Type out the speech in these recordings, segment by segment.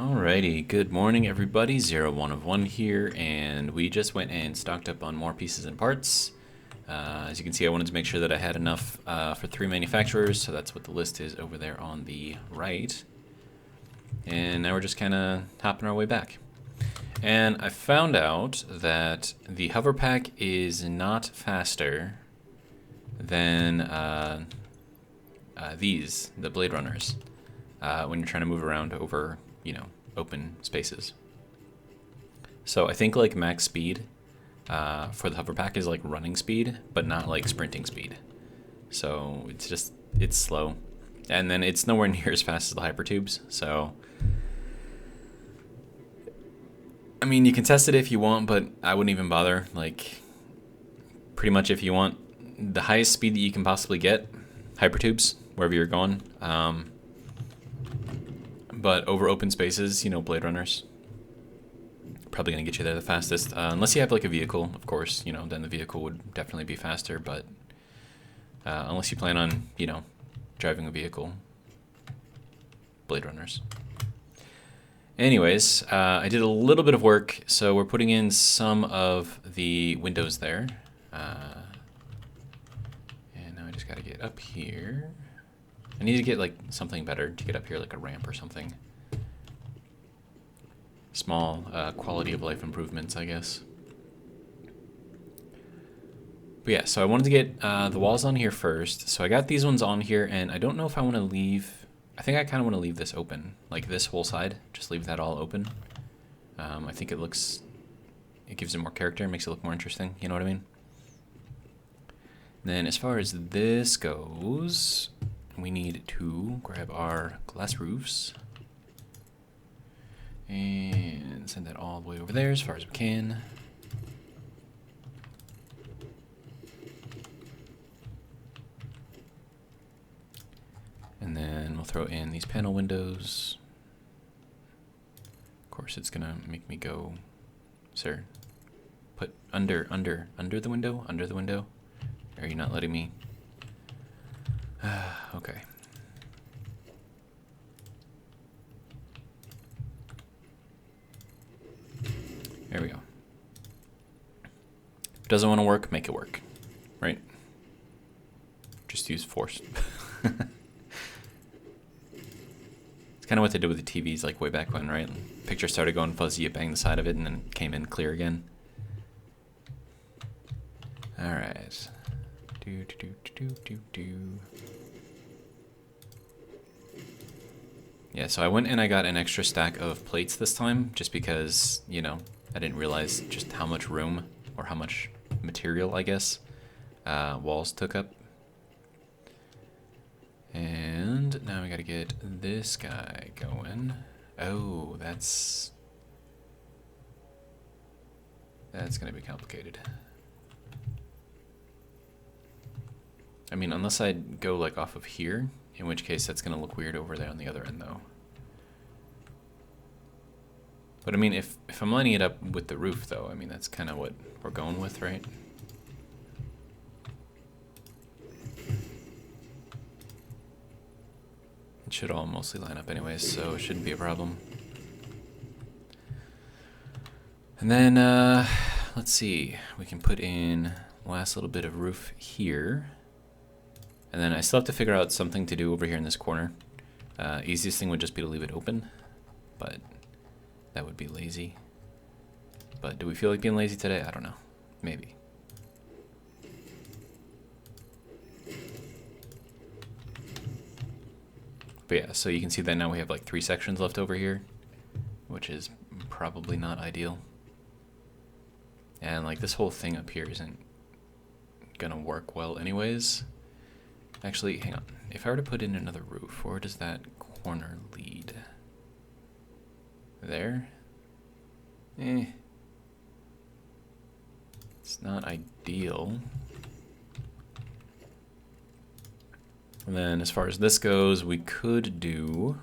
Alrighty, good morning everybody, 01 of 1 here, and we just went and stocked up on more pieces and parts. As you can see, I wanted to make sure that I had enough for 3 manufacturers, so that's what the list is over there on the right. And now we're just kind of hopping our way back. And I found out that the hover pack is not faster than the Blade Runners, when you're trying to move around over, open spaces. So I think like max speed for the hover pack is like running speed, but not like sprinting speed. So it's slow. And then it's nowhere near as fast as the hypertubes. So, I mean, you can test it if you want, but I wouldn't even bother. Like, pretty much if you want the highest speed that you can possibly get, hypertubes, wherever you're going. But over open spaces, Blade Runners, probably going to get you there the fastest. Unless you have like a vehicle, of course, then the vehicle would definitely be faster. But unless you plan on, driving a vehicle, Blade Runners. Anyways, I did a little bit of work, so we're putting in some of the windows there. And now I just got to get up here. I need to get like something better to get up here, like a ramp or something. Small quality of life improvements, I guess. But yeah, so I wanted to get the walls on here first. So I got these ones on here, and I don't know if I want to leave... I think I kind of want to leave this open, like this whole side. Just leave that all open. I think it gives it more character, makes it look more interesting, you know what I mean? Then as far as this goes, we need to grab our glass roofs and send that all the way over there as far as we can. And then we'll throw in these panel windows. Of course, it's gonna make me go, sir, put under the window. Are you not letting me? Okay. There we go. If it doesn't want to work, make it work, right? Just use force. It's kind of what they did with the TVs, like way back when, right? Picture started going fuzzy, you bang the side of it, and then came in clear again. All right. Yeah, so I went and I got an extra stack of plates this time, just because, I didn't realize just how much room, or how much material, I guess, walls took up. And now we gotta get this guy going. Oh, that's gonna be complicated. I mean, unless I go like off of here, in which case that's gonna look weird over there on the other end though. But I mean, if I'm lining it up with the roof though, I mean, that's kind of what we're going with, right? It should all mostly line up anyways, so it shouldn't be a problem. And then, let's see, we can put in last little bit of roof here. And then I still have to figure out something to do over here in this corner. Easiest thing would just be to leave it open, but that would be lazy. But do we feel like being lazy today? I don't know. Maybe. But yeah, so you can see that now we have like 3 sections left over here, which is probably not ideal. And like this whole thing up here isn't gonna work well anyways. Actually, hang on. If I were to put in another roof, where does that corner lead? There? It's not ideal. And then as far as this goes, we could do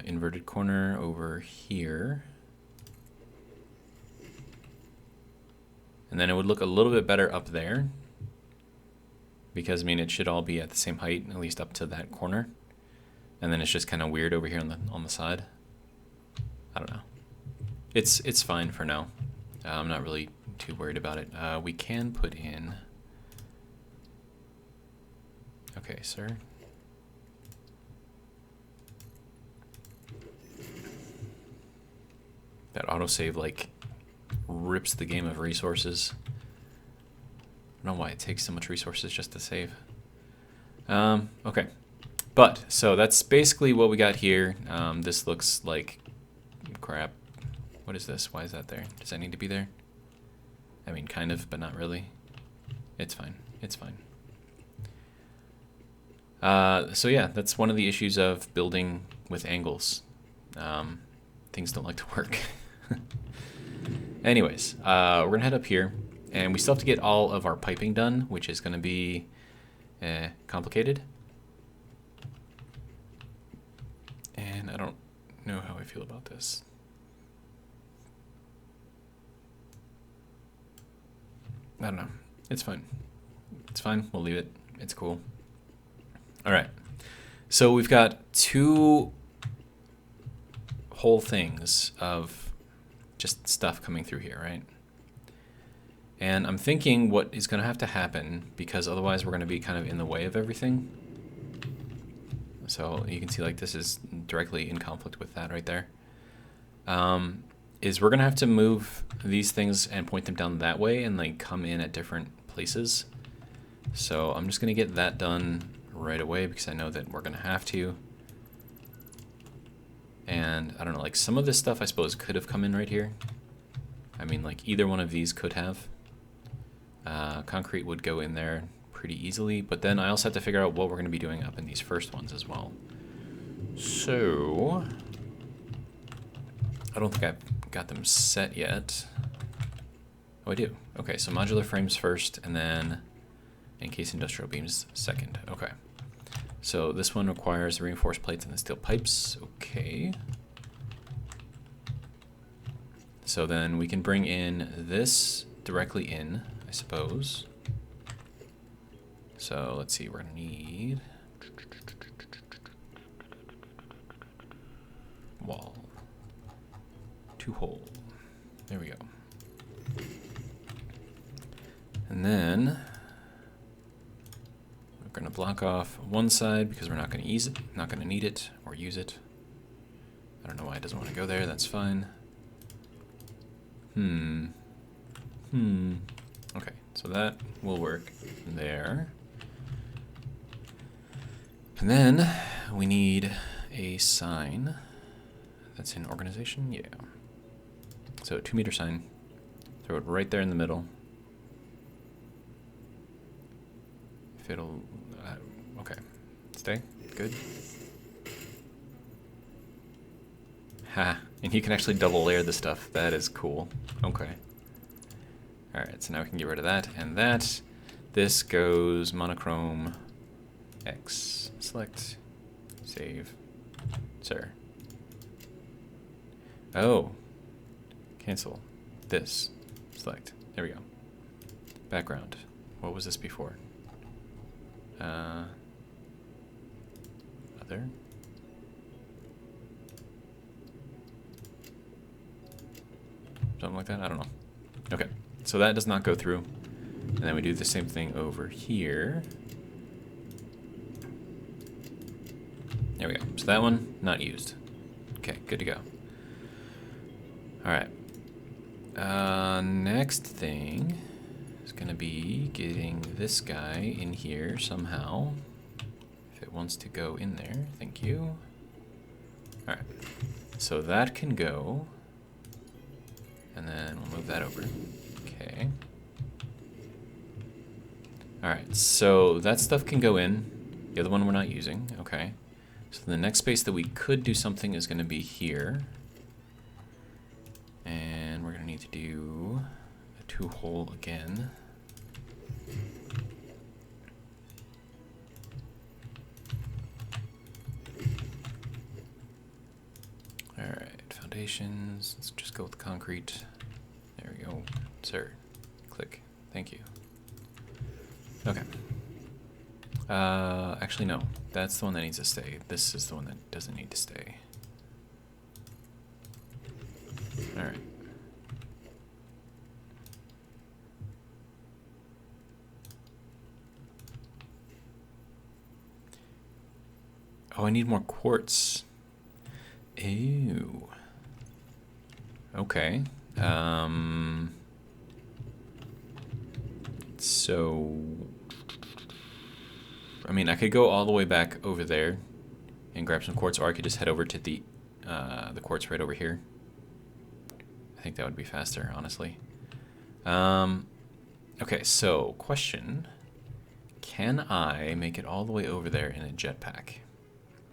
inverted corner over here. And then it would look a little bit better up there. because I mean it should all be at the same height, at least up to that corner, and then it's just kind of weird over here on the side. I don't know. It's fine for now. I'm not really too worried about it. We can put in. Okay, sir. That autosave like rips the game of resources. I don't know why it takes so much resources just to save. Okay. But, so that's basically what we got here. This looks like crap. What is this? Why is that there? Does that need to be there? I mean, kind of, but not really. It's fine. It's fine. So yeah, that's one of the issues of building with angles. Things don't like to work. Anyways, we're gonna head up here, and we still have to get all of our piping done, which is gonna be complicated. And I don't know how I feel about this. I don't know. It's fine. It's fine. We'll leave it. It's cool. All right. So we've got two whole things of just stuff coming through here, right? And I'm thinking what is going to have to happen, because otherwise we're going to be kind of in the way of everything. So you can see like this is directly in conflict with that right there. Is we're going to have to move these things and point them down that way and like come in at different places. So I'm just going to get that done right away because I know that we're going to have to. And I don't know, like some of this stuff I suppose could have come in right here. I mean, like either one of these could have. Concrete would go in there pretty easily, but then I also have to figure out what we're going to be doing up in these first ones as well. So I don't think I've got them set yet. Oh, I do. Okay, so modular frames first, and then encased industrial beams second. Okay. So this one requires the reinforced plates and the steel pipes. Okay. So then we can bring in this directly in, I suppose. So let's see, we're gonna need wall, 2 hole. There we go. And then we're gonna block off one side because we're not gonna use it, not gonna need it or use it. I don't know why it doesn't want to go there. That's fine. Okay, so that will work there. And then we need a sign that's in organization. Yeah. So 2 meter sign. Throw it right there in the middle. If it'll, okay. Stay. Good. Ha. And you can actually double layer the stuff. That is cool. Okay. Alright, so now we can get rid of that and that. This goes monochrome X. Select. Save. Sir. Oh. Cancel. This. Select. There we go. Background. What was this before? Other. Something like that? I don't know. Okay. So that does not go through. And then we do the same thing over here. There we go. So that one, not used. Okay, good to go. Alright. Next thing is going to be getting this guy in here somehow. If it wants to go in there. Thank you. Alright. So that can go. And then we'll move that over. Okay. Alright, so that stuff can go in. The other one we're not using. Okay. So the next space that we could do something is going to be here. And we're going to need to do a 2 hole again. Alright, foundations. Let's just go with concrete. There we go. Sir. Click. Thank you. Okay. Actually, no. That's the one that needs to stay. This is the one that doesn't need to stay. Alright. Oh, I need more quartz. Ew. Okay. So, I mean, I could go all the way back over there and grab some quartz, or I could just head over to the quartz right over here. I think that would be faster, honestly. Okay, so question: can I make it all the way over there in a jetpack?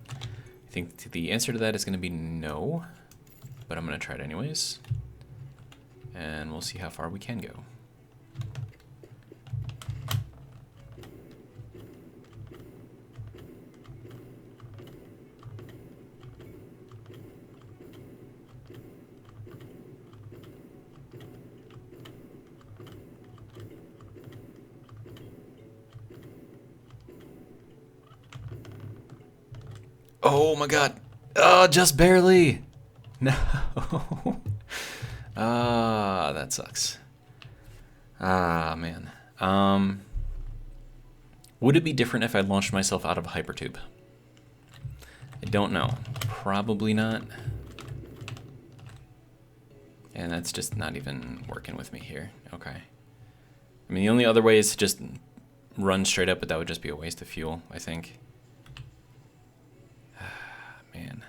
I think the answer to that is going to be no, but I'm going to try it anyways, and we'll see how far we can go. Oh my god. Oh, just barely. No. Ah, that sucks. Ah, man. Would it be different if I launched myself out of a hypertube? I don't know. Probably not. And that's just not even working with me here. Okay. I mean, the only other way is to just run straight up, but that would just be a waste of fuel, I think. Man.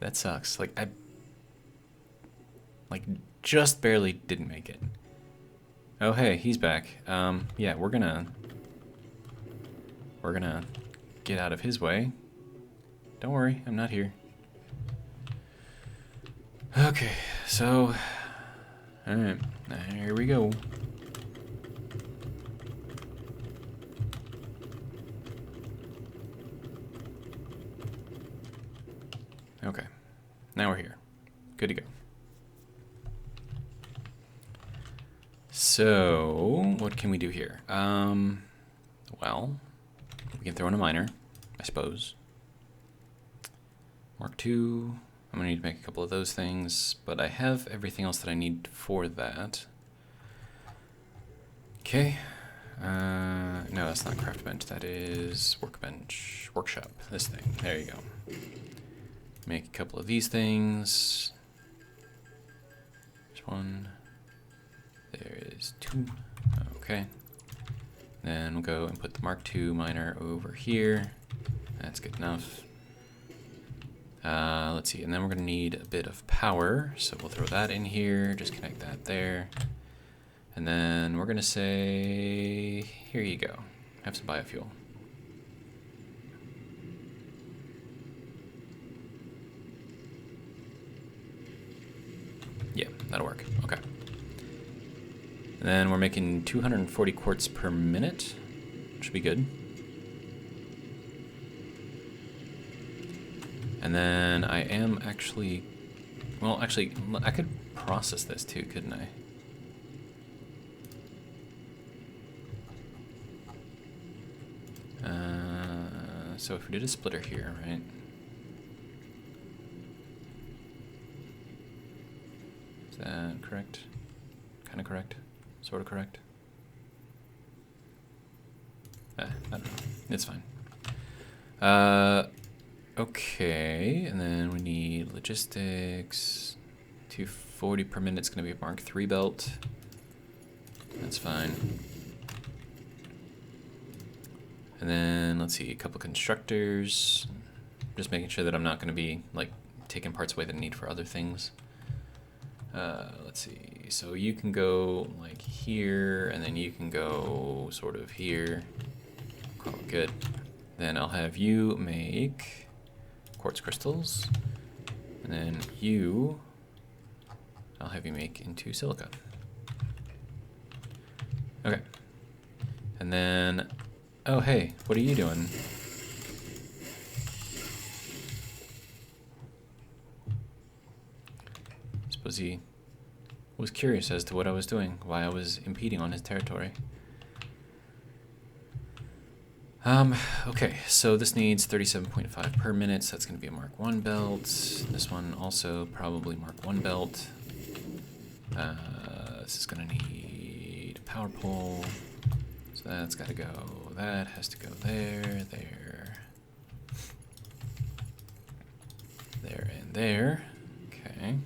That sucks. Like, I just barely didn't make it. Oh, hey, he's back. Yeah, we're gonna get out of his way. Don't worry, I'm not here. Okay, so, alright, here we go. Okay, now we're here. Good to go. So, what can we do here? Well, we can throw in a miner, I suppose. Mark II, I'm gonna need to make a couple of those things, but I have everything else that I need for that. Okay, no, that's not craft bench, that is workbench, workshop, this thing, there you go. Make a couple of these things. There's one. There is two. Okay. Then we'll go and put the Mark II miner over here. That's good enough. Let's see, and then we're gonna need a bit of power, so we'll throw that in here, just connect that there. And then we're gonna say, here you go, have some biofuel. Yeah, that'll work, okay. And then we're making 240 quartz per minute, which should be good. And then I am actually, well, actually, I could process this too, couldn't I? So if we did a splitter here, right? Is that correct? Kind of correct? Sort of correct? I don't know. It's fine. Okay, and then we need logistics. 240 per minute is going to be a Mark III belt. That's fine. And then, let's see, a couple constructors. Just making sure that I'm not going to be, like, taking parts away that I need for other things. Let's see, so you can go, like, here, and then you can go sort of here. Call it good. Then I'll have you make quartz crystals. And then you, I'll have you make into silica. Okay. And then, oh hey, what are you doing? Suppose he was curious as to what I was doing, why I was impeding on his territory. Okay, so this needs 37.5 per minute, so that's going to be a Mark 1 belt. This one also probably Mark 1 belt. This is going to need a power pole, so that's got to go. That has to go there, there, and there. Okay.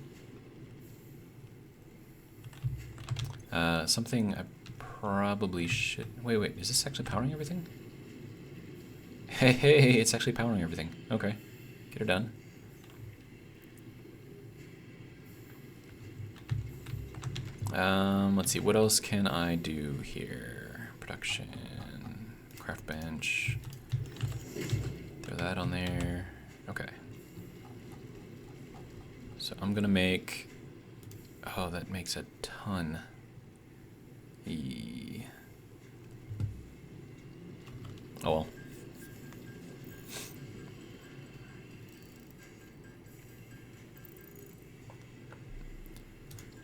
Something I probably should... Wait, is this actually powering everything? Hey, it's actually powering everything. Okay, get her done. Let's see, what else can I do here? Production, craft bench, throw that on there. Okay. So I'm gonna make, oh, that makes a ton. Oh well.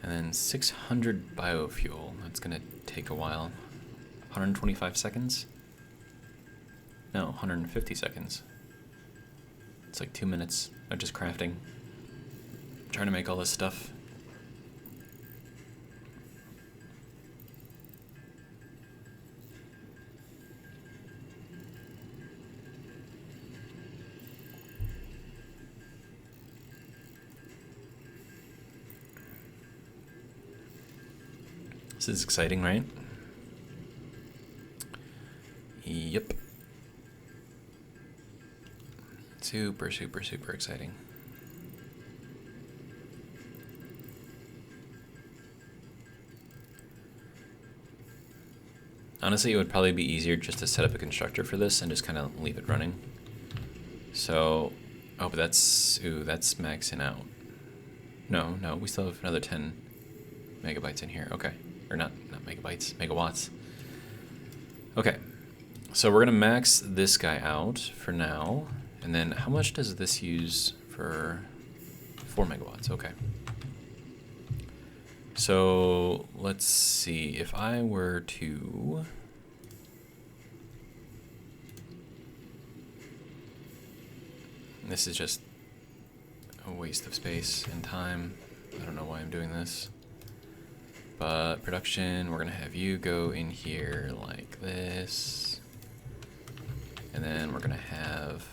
And then 600 biofuel. That's gonna take a while. 125 seconds? No, 150 seconds. It's like 2 minutes of just crafting. Trying to make all this stuff. This is exciting, right? Yep. Super, super, super exciting. Honestly, it would probably be easier just to set up a constructor for this and just kind of leave it running. So, oh, but that's, ooh, that's maxing out. No, we still have another 10 megabytes in here. Okay. Or not megabytes, megawatts. Okay, so we're gonna max this guy out for now, and then how much does this use for 4 megawatts? Okay. So let's see, if I were to... This is just a waste of space and time. I don't know why I'm doing this. But production, we're gonna have you go in here like this. And then we're gonna have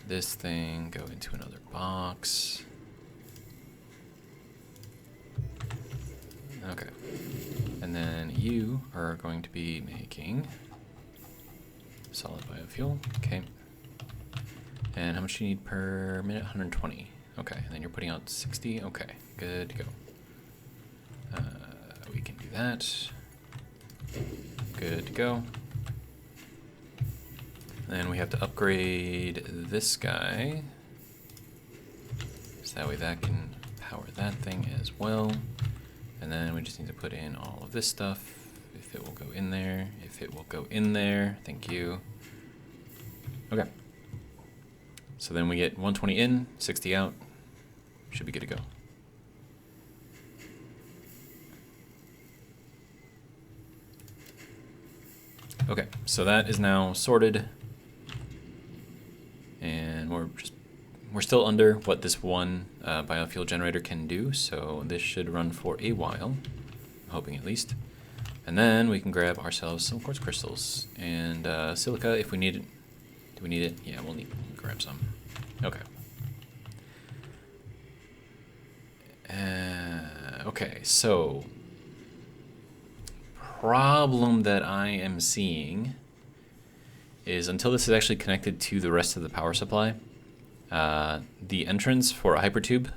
this thing go into another box. Okay. And then you are going to be making solid biofuel. Okay. And how much do you need per minute? 120. Okay. And then you're putting out 60. Okay. Good to go. We can do that. Good to go. Then we have to upgrade this guy. So that way that can power that thing as well. And then we just need to put in all of this stuff. If it will go in there. If it will go in there. Thank you. Okay. So then we get 120 in, 60 out. Should be good to go. Okay, so that is now sorted, and we're still under what this one biofuel generator can do, so this should run for a while, I'm hoping at least. And then we can grab ourselves some quartz crystals and silica if we need it. Do we need it? Yeah, we'll grab some. Okay. Okay, so problem that I am seeing is until this is actually connected to the rest of the power supply, the entrance for a hypertube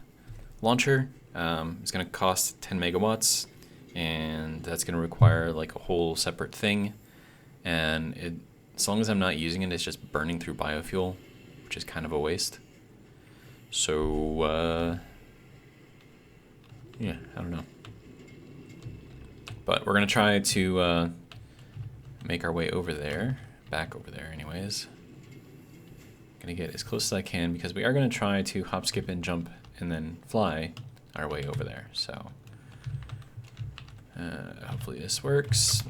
launcher is going to cost 10 megawatts, and that's going to require like a whole separate thing, and as long as I'm not using it, it's just burning through biofuel, which is kind of a waste. So yeah, I don't know. But we're going to try to make our way over there, back over there anyways. Going to get as close as I can because we are going to try to hop, skip, and jump and then fly our way over there. So hopefully this works.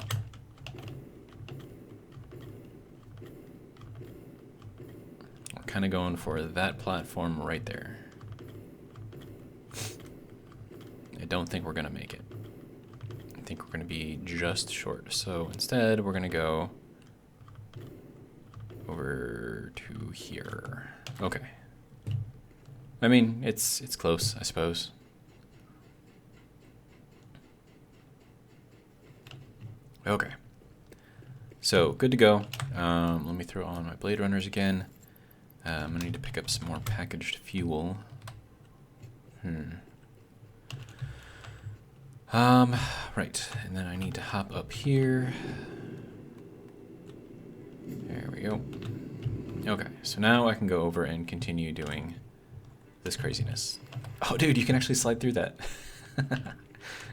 kind of going for that platform right there. I don't think we're going to make it. I think we're going to be just short. So instead, we're going to go over to here. Okay. I mean, it's close, I suppose. Okay. So, good to go. Let me throw on my Blade Runners again. I'm going to need to pick up some more packaged fuel. Right. And then I need to hop up here. There we go. Okay, so now I can go over and continue doing this craziness. Oh, dude, you can actually slide through that.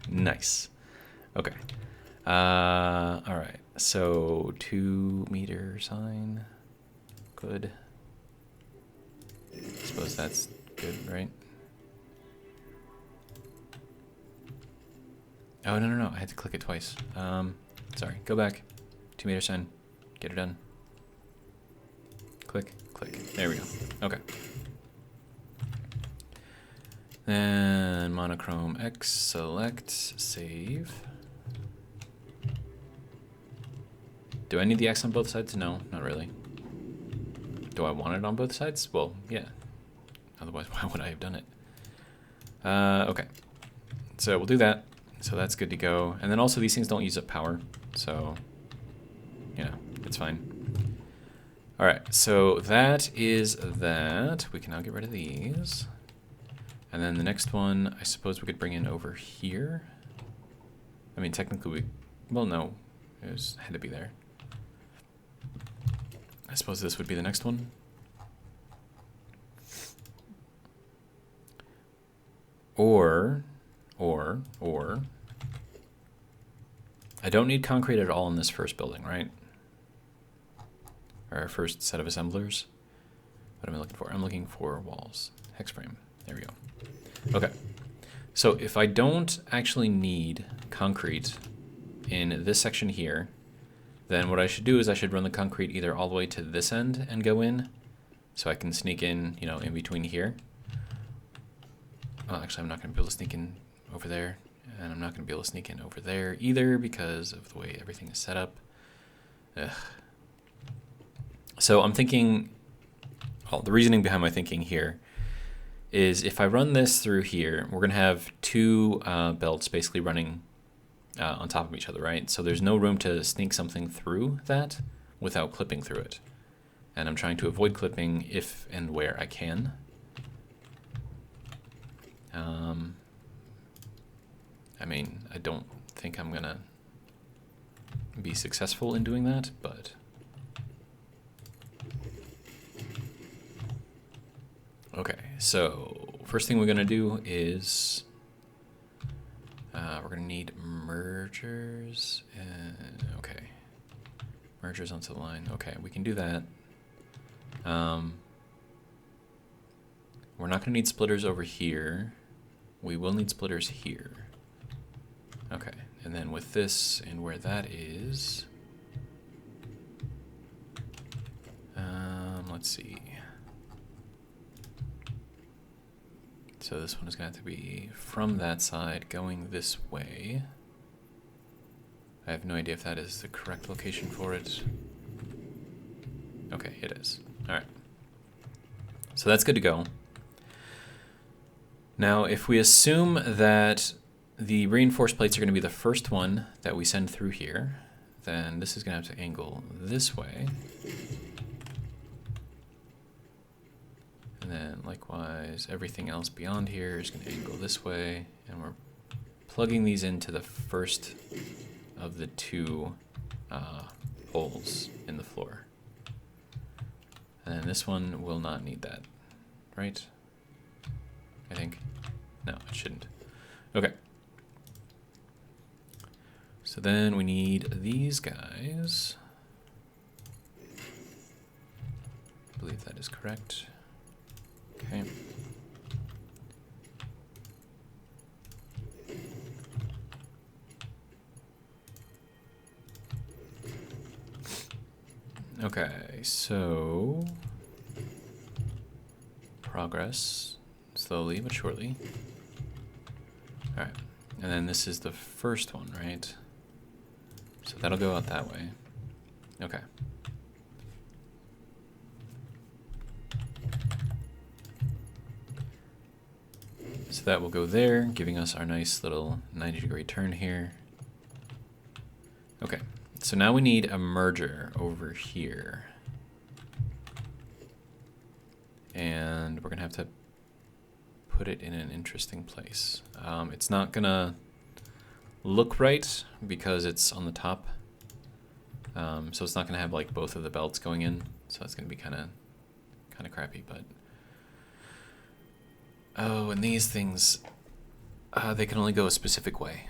Nice. Okay. All right. So 2-meter sign. Good. I suppose that's good, right? Oh, no. I had to click it twice. Sorry. Go back. 2-meter sign. Get it done. Click. There we go. Okay. Then monochrome X, select, save. Do I need the X on both sides? No, not really. Do I want it on both sides? Well, yeah. Otherwise, why would I have done it? Okay. So we'll do that. So that's good to go. And then also these things don't use up power. So, yeah, it's fine. All right, so that is that. We can now get rid of these. And then the next one, I suppose we could bring in over here. I mean, technically well, no, it had to be there. I suppose this would be the next one. Or, I don't need concrete at all in this first building, right? Or our first set of assemblers. What am I looking for? I'm looking for walls. Hex frame. There we go. Okay. So if I don't actually need concrete in this section here, then what I should do is I should run the concrete either all the way to this end and go in, so I can sneak in, you know, in between here. Well, actually, I'm not going to be able to sneak in over there, and I'm not going to be able to sneak in over there either because of the way everything is set up. Ugh. So I'm thinking, well, the reasoning behind my thinking here is if I run this through here, we're going to have two belts basically running on top of each other, right? So there's no room to sneak something through that without clipping through it. And I'm trying to avoid clipping if and where I can. I mean, I don't think I'm going to be successful in doing that, but... Okay, so first thing we're going to do is we're going to need mergers. Okay, mergers onto the line. Okay, we can do that. We're not going to need splitters over here. We will need splitters here. Okay, and then with this and where that is, let's see. So this one is going to have to be from that side going this way. I have no idea if that is the correct location for it. Okay, it is. All right. So that's good to go. Now, if we assume that the reinforced plates are going to be the first one that we send through here, then this is going to have to angle this way. And then likewise, everything else beyond here is going to angle this way. And we're plugging these into the first of the two holes in the floor. And then this one will not need that, right? I think. No, it shouldn't. Okay. So then we need these guys. I believe that is correct. Okay. Okay, so progress, slowly but surely. All right, and then this is the first one, right? So that'll go out that way. Okay. So that will go there, giving us our nice little 90-degree turn here. Okay, so now we need a merger over here. And we're gonna have to put it in an interesting place. It's not gonna look right because it's on the top. So it's not gonna have like both of the belts going in. So it's gonna be kind of crappy, but. Oh, and these things, they can only go a specific way.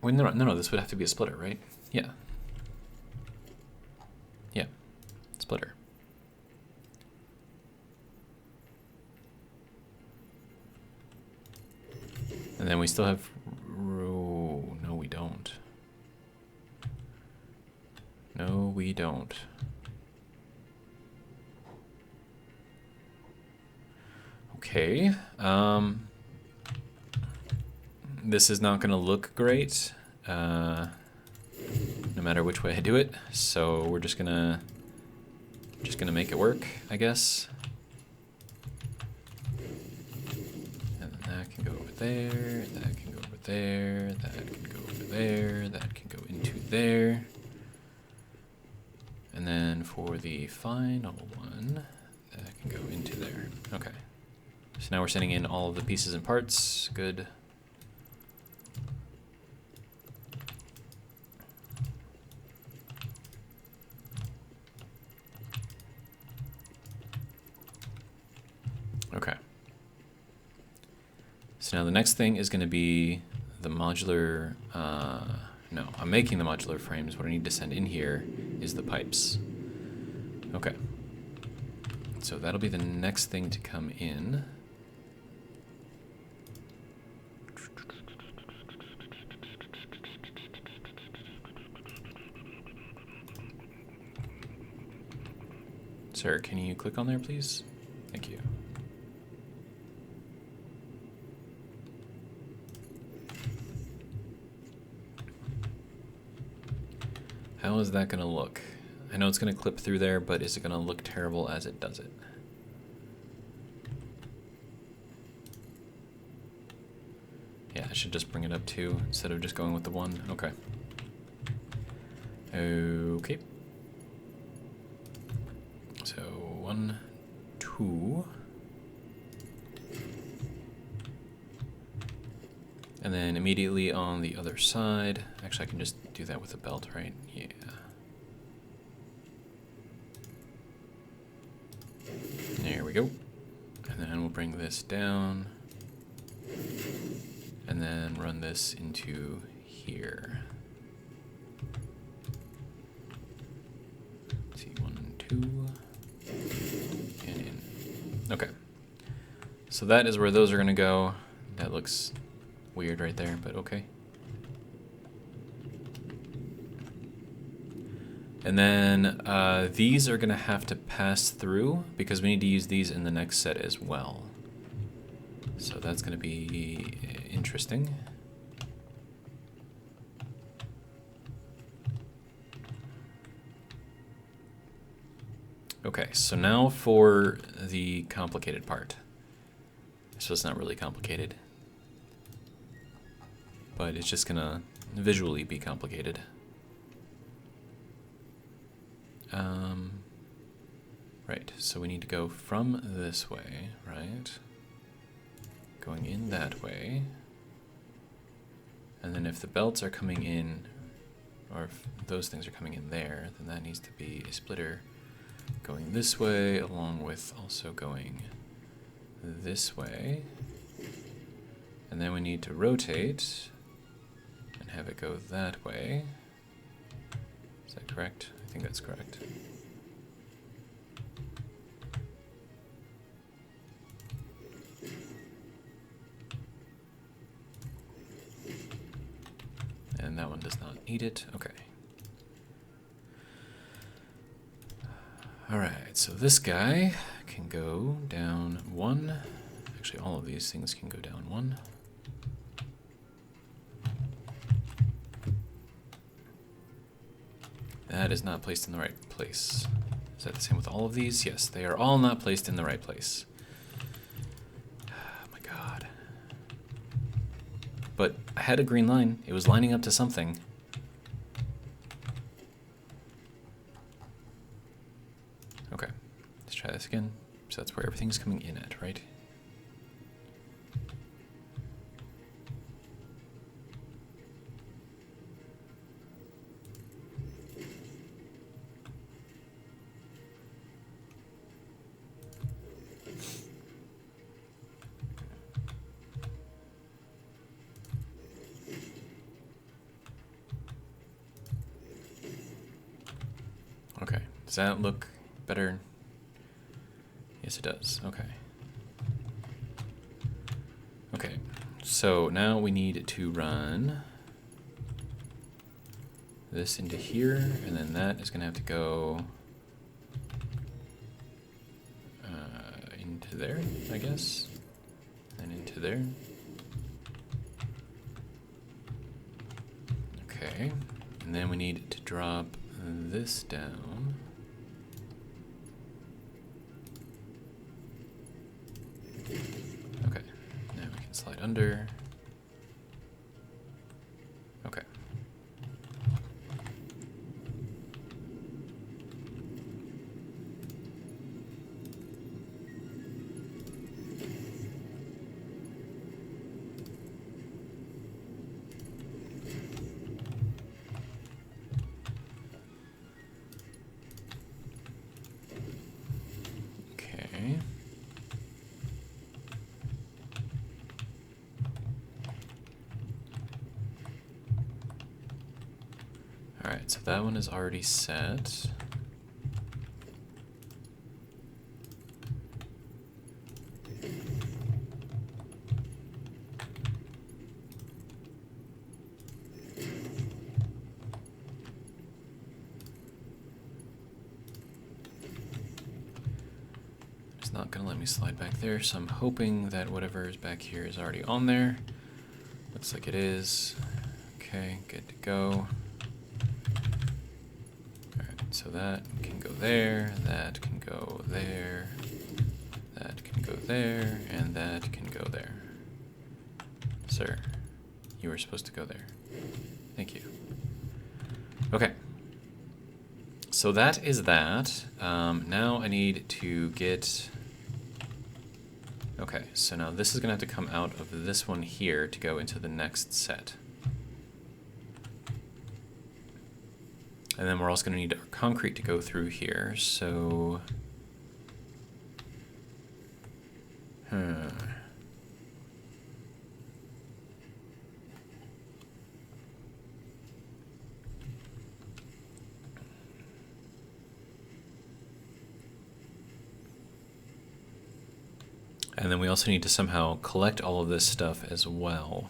Wait, no, this would have to be a splitter, right? Yeah. Yeah, splitter. And then we still have, no we don't. No we don't. Okay, this is not gonna look great, no matter which way I do it, so we're just gonna make it work, I guess. And then that can go over there, that can go over there, that can go over there, that can go into there. And then for the final one, that can go into there. Okay. So now we're sending in all of the pieces and parts. Good. Okay. So now the next thing is going to be the modular, no, I'm making the modular frames. What I need to send in here is the pipes. Okay. So that'll be the next thing to come in. Sir, can you click on there, please? Thank you. How is that going to look? I know it's going to clip through there, but is it going to look terrible as it does it? Yeah, I should just bring it up 2 instead of just going with the 1. Okay. Okay. So 1, 2. And then immediately on the other side, actually I can just do that with a belt, right? Yeah. There we go. And then we'll bring this down. And then run this into here. Let's see, 1, 2, and in. Okay. So that is where those are gonna go. That looks weird right there, but okay. And then these are gonna have to pass through because we need to use these in the next set as well. So that's gonna be interesting. Okay, so now for the complicated part. So it's not really complicated, but it's just gonna visually be complicated. Right, so we need to go from this way, right? Going in that way. And then if the belts are coming in, or if those things are coming in there, then that needs to be a splitter going this way, along with also going this way. And then we need to rotate and have it go that way. Is that correct? I think that's correct. And that one does not need it. Okay. Alright, so this guy can go down 1. Actually, all of these things can go down 1. That is not placed in the right place. Is that the same with all of these? Yes, they are all not placed in the right place. Oh my god. But I had a green line. It was lining up to something. Okay, let's try this again. So that's where everything's coming in at, right? Okay, does that look better? Yes, it does. Okay. Okay, so now we need to run this into here, and then that is going to have to go into there, I guess, and into there. Okay, and then we need to drop this down. Okay, now we can slide under. Okay. Okay. Alright, so that one is already set. It's not going to let me slide back there, so I'm hoping that whatever is back here is already on there. Looks like it is. Okay, good to go. So that can go there, that can go there, that can go there, and that can go there. Sir, you were supposed to go there. Thank you. Okay. So that is that. Now I need to get... Okay, so now this is going to have to come out of this one here to go into the next set. And then we're also going to need our concrete to go through here, so... And then we also need to somehow collect all of this stuff as well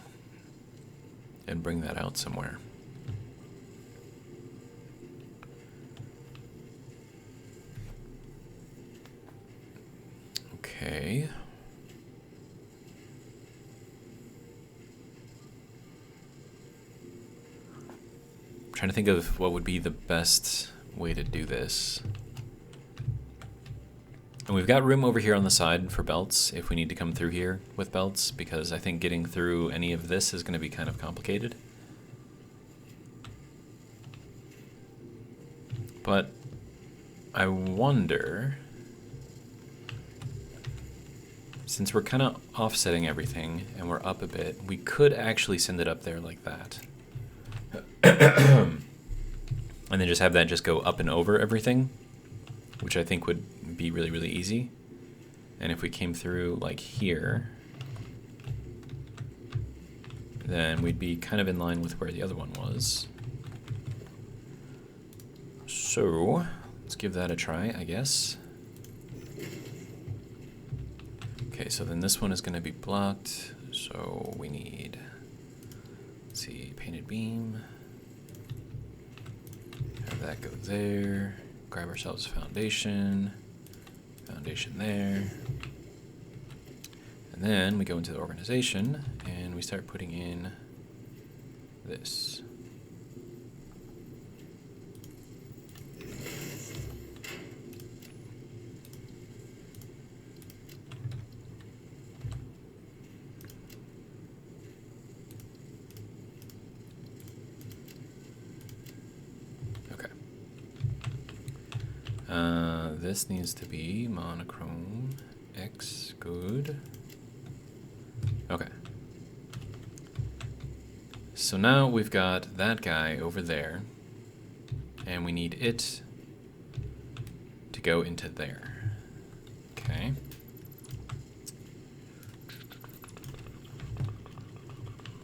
and bring that out somewhere. Okay. I'm trying to think of what would be the best way to do this. And we've got room over here on the side for belts if we need to come through here with belts, because I think getting through any of this is going to be kind of complicated. But I wonder, since we're kind of offsetting everything and we're up a bit, we could actually send it up there like that. And then just have that just go up and over everything, which I think would be really, really easy. And if we came through like here, then we'd be kind of in line with where the other one was. So let's give that a try, I guess. Okay, so then this one is going to be blocked, so we need, let's see, painted beam. Have that go there. grab ourselves a foundation. Foundation there. And then we go into the organization and we start putting in this. Okay. This needs to be monochrome X, good. Okay. So now we've got that guy over there, and we need it to go into there. Okay.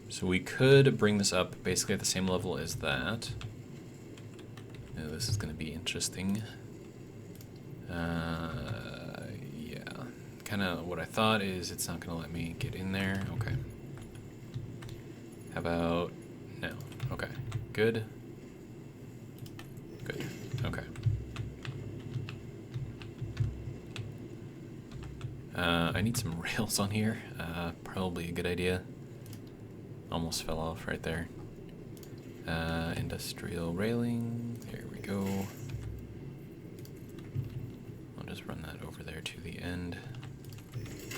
So we could bring this up basically at the same level as that. Now this is going to be interesting. Yeah. Kind of what I thought is it's not going to let me get in there. Okay. How about no? Okay. Good. Good. Okay. I need some rails on here. Probably a good idea. Almost fell off right there. Industrial railing. There we go. I'll just run that over there to the end.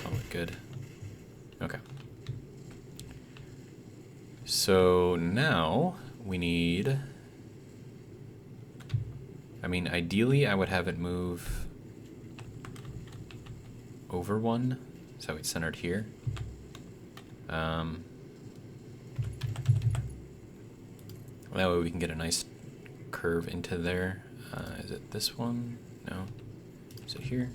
Call it good. Okay. So now we need... I mean, ideally I would have it move over one, so it's centered here. That way we can get a nice curve into there. Is it this one? No. Is it here?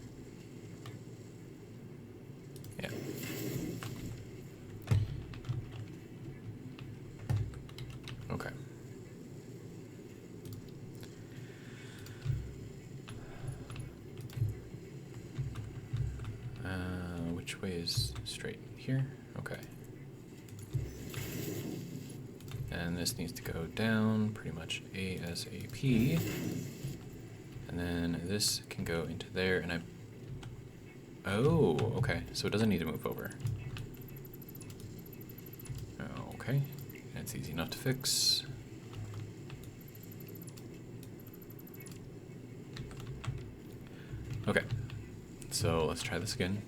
Yeah. Okay. Which way is straight? Here? Okay. And this needs to go down pretty much ASAP. And then this can go into there, and I... Oh, okay. So it doesn't need to move over. Okay. That's easy enough to fix. Okay. So let's try this again.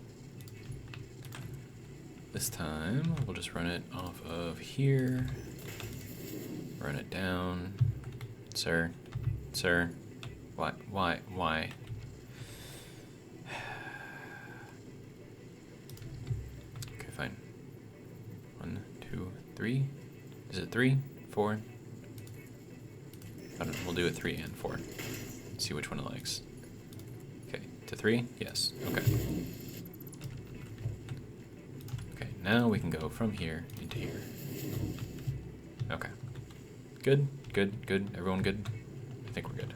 This time, we'll just run it off of here. Run it down. Sir. Sir. Why? Okay, fine. 1, 2, 3. Is it 3? 4? I don't know. We'll do it 3 and 4. See which one it likes. Okay, to 3? Yes. Okay. Okay, now we can go from here into here. Okay. Good, good, good. Everyone good? I think we're good.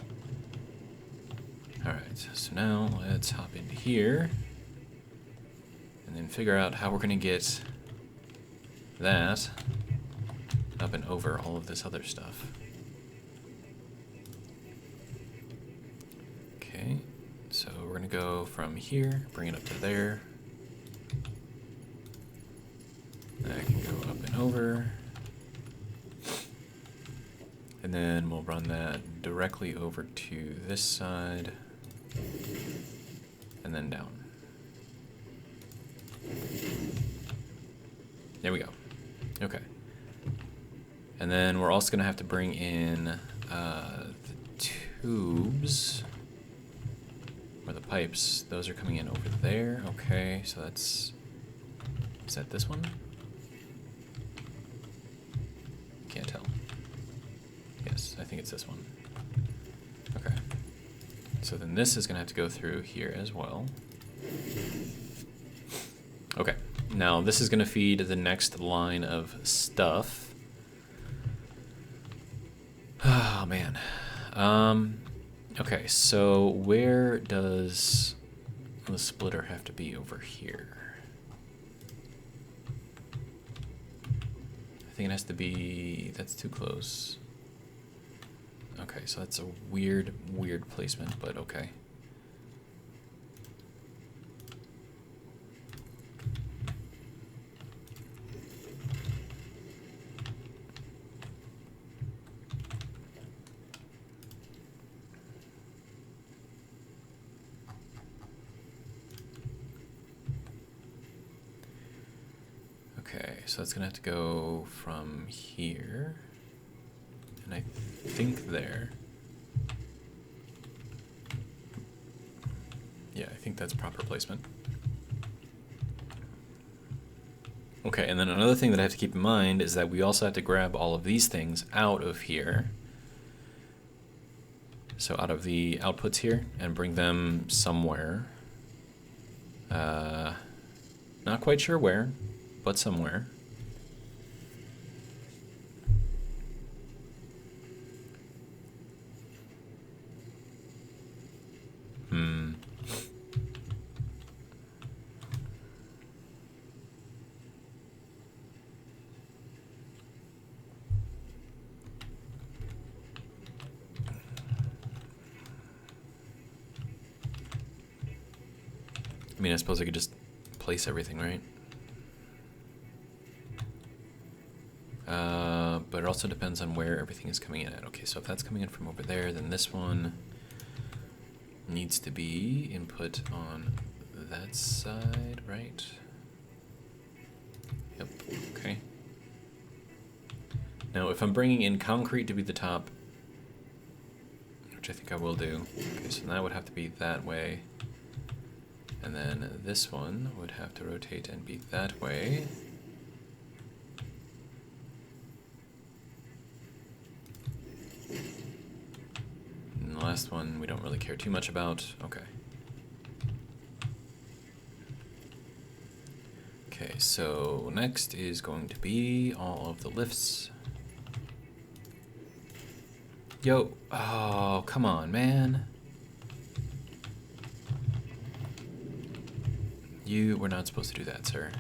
Alright, so now let's hop into here and then figure out how we're going to get that up and over all of this other stuff. Okay, so we're going to go from here, bring it up to there. That can go up and over. And then we'll run that directly over to this side, and then down. There we go. Okay. And then we're also going to have to bring in the tubes, or the pipes. Those are coming in over there. Okay, so that's... Is that this one? Can't tell. Yes, I think it's this one. Okay. So then this is going to have to go through here as well. Okay. Now this is going to feed the next line of stuff. Oh, man. Okay, so where does the splitter have to be over here? I think it has to be... That's too close. Okay, so that's a weird placement, but okay. Okay, so that's gonna have to go from here, and I think there. Yeah, I think that's proper placement. Okay, and then another thing that I have to keep in mind is that we also have to grab all of these things out of here. So out of the outputs here and bring them somewhere. Not quite sure where, but somewhere. I mean, I suppose I could just place everything, right? But it also depends on where everything is coming in at. Okay, so if that's coming in from over there, then this one needs to be input on that side, right? Yep, okay. Now, if I'm bringing in concrete to be the top, which I think I will do, okay, so that would have to be that way. And then this one would have to rotate and be that way. And the last one we don't really care too much about. Okay. Okay, so next is going to be all of the lifts. Yo, oh, come on, man. You were not supposed to do that, sir.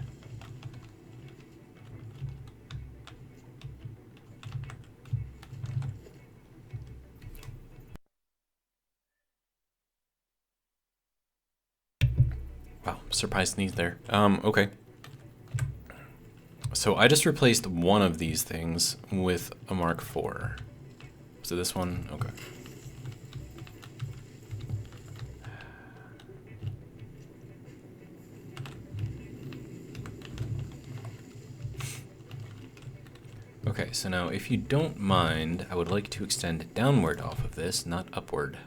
Wow, surprise sneeze there. Okay. So I just replaced one of these things with a Mark IV. So this one, okay. Okay, so now if you don't mind, I would like to extend downward off of this, not upward.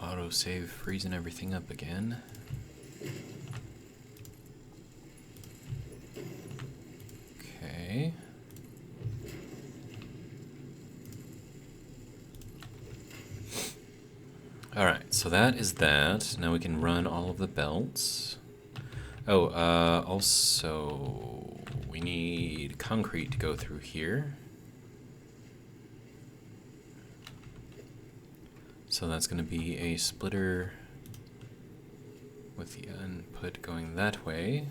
Autosave freezing everything up again. Okay. Alright, so that is that. Now we can run all of the belts. Oh, also, we need concrete to go through here. So that's going to be a splitter with the input going that way.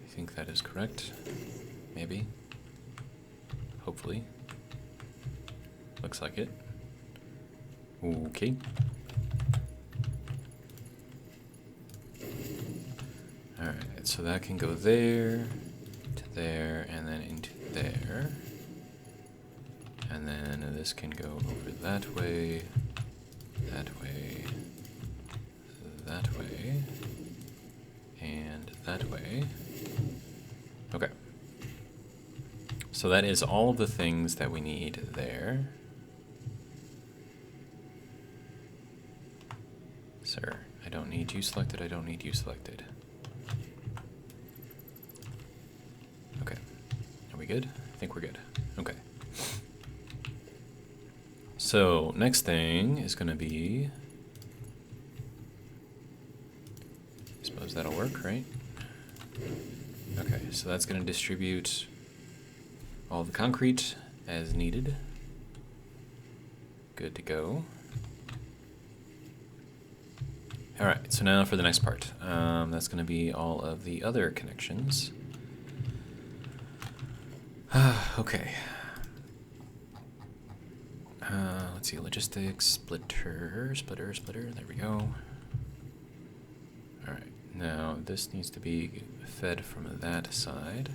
I think that is correct. Maybe. Hopefully. Looks like it. Okay. Alright, so that can go there, to there, and then into there. And then this can go over that way, that way, that way, and that way. Okay. So that is all of the things that we need there. Sir, I don't need you selected, I don't need you selected. Okay. Are we good? I think we're good. Okay. So, next thing is going to be... I suppose that'll work, right? Okay, so that's going to distribute all the concrete as needed. Good to go. All right, so now for the next part. That's going to be all of the other connections. Okay. Let's see, logistics, splitter. There we go. All right, now this needs to be fed from that side.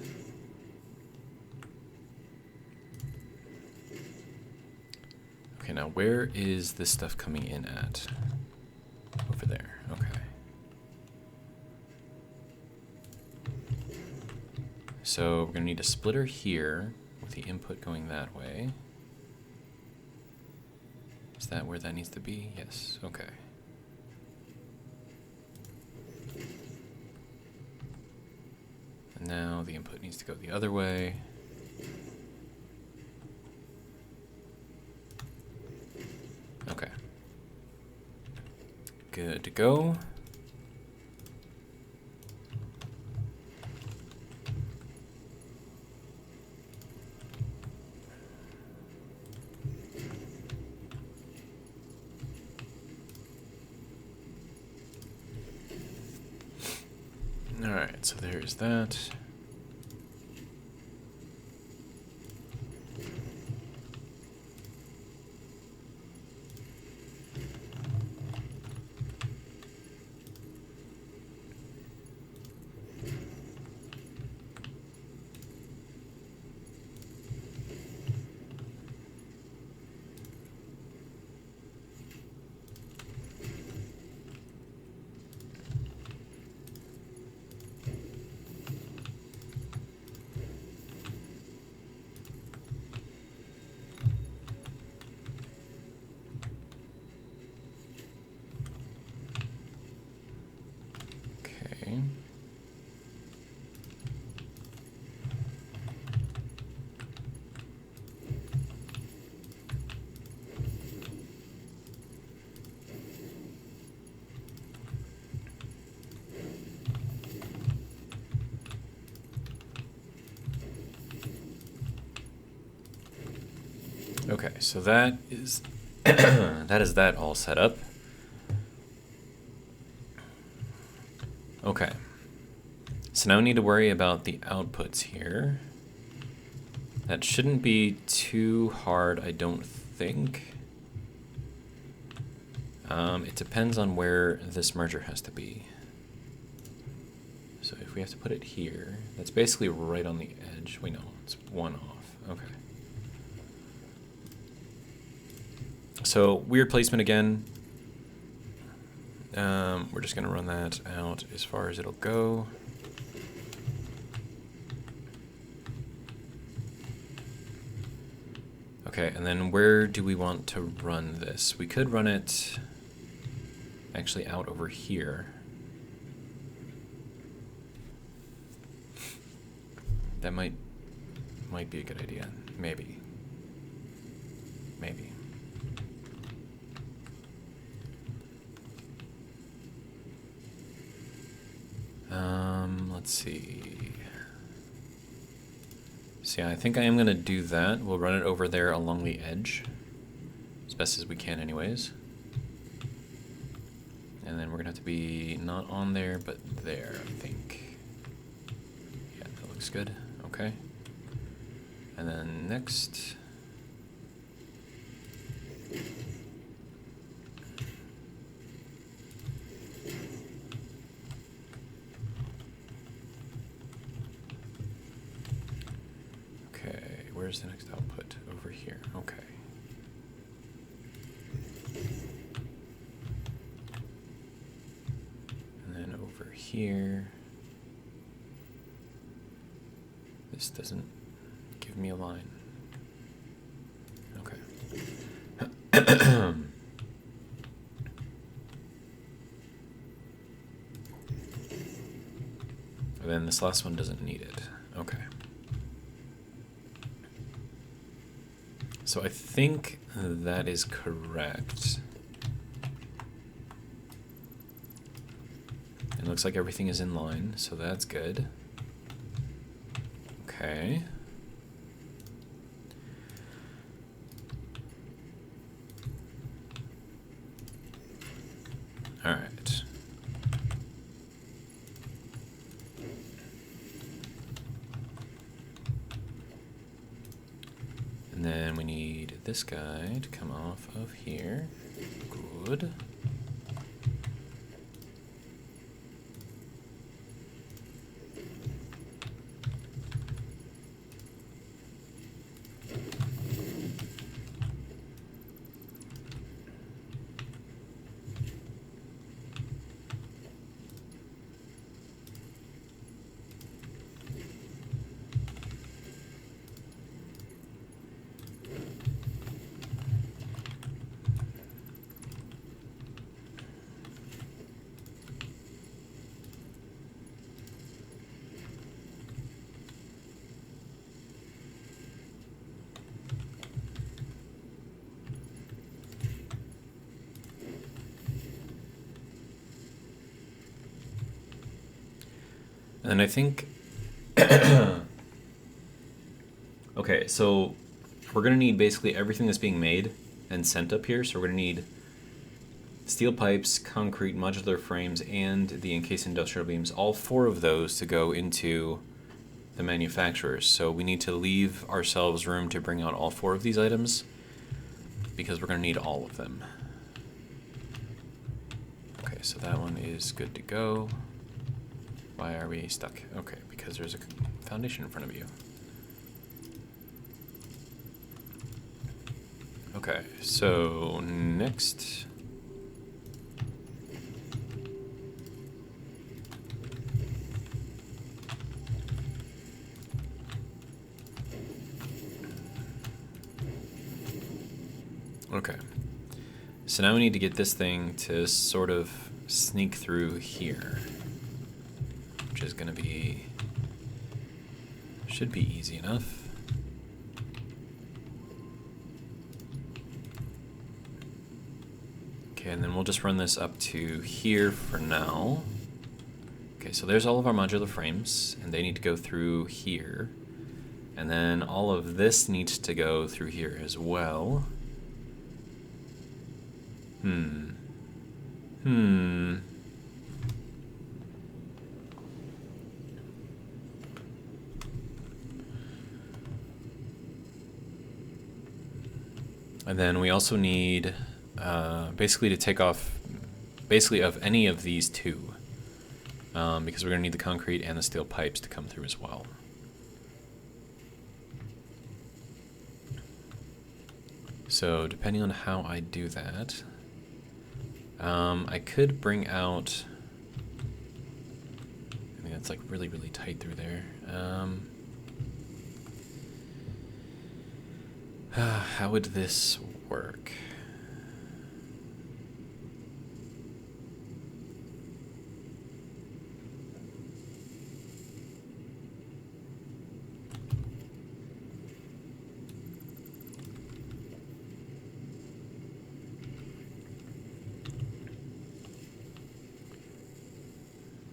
Okay, now where is this stuff coming in at? Over there, okay. So we're gonna need a splitter here with the input going that way. Is that where that needs to be? Yes, okay. And now the input needs to go the other way. Okay. Good to go. All right, so there's that. Okay, so that is that all set up. Okay. So now we need to worry about the outputs here. That shouldn't be too hard, I don't think. It depends on where this merger has to be. So if we have to put it here, that's basically right on the edge. Wait, no, it's one off. Okay. So weird placement again. We're just going to run that out as far as it'll go. Okay, and then where do we want to run this? We could run it actually out over here. That might be a good idea. Maybe. Maybe. Let's see. So yeah, I think I am going to do that. We'll run it over there along the edge, as best as we can anyways. And then we're going to have to be not on there, but there, I think. Yeah, that looks good. Okay. And then next... Where's the next output? Over here. Okay. And then over here. This doesn't give me a line. Okay. And then this last one doesn't need it. Okay. So I think that is correct. It looks like everything is in line, so that's good. Okay. All right. And then we need this guy to come off of here. Good. And I think, okay, so we're going to need basically everything that's being made and sent up here. So we're going to need steel pipes, concrete, modular frames, and the encased industrial beams, all 4 of those to go into the manufacturers. So we need to leave ourselves room to bring out all 4 of these items because we're going to need all of them. Okay, so that one is good to go. Why are we stuck? Okay, because there's a foundation in front of you. Okay, so next. Okay, so now we need to get this thing to sort of sneak through here. Which is going to be, should be easy enough. Okay, and then we'll just run this up to here for now. Okay, so there's all of our modular frames, and they need to go through here. And then all of this needs to go through here as well. And then we also need basically to take off basically of any of these 2 because we're going to need the concrete and the steel pipes to come through as well. So depending on how I do that, I could bring out, I mean, it's like really, really tight through there. How would this work?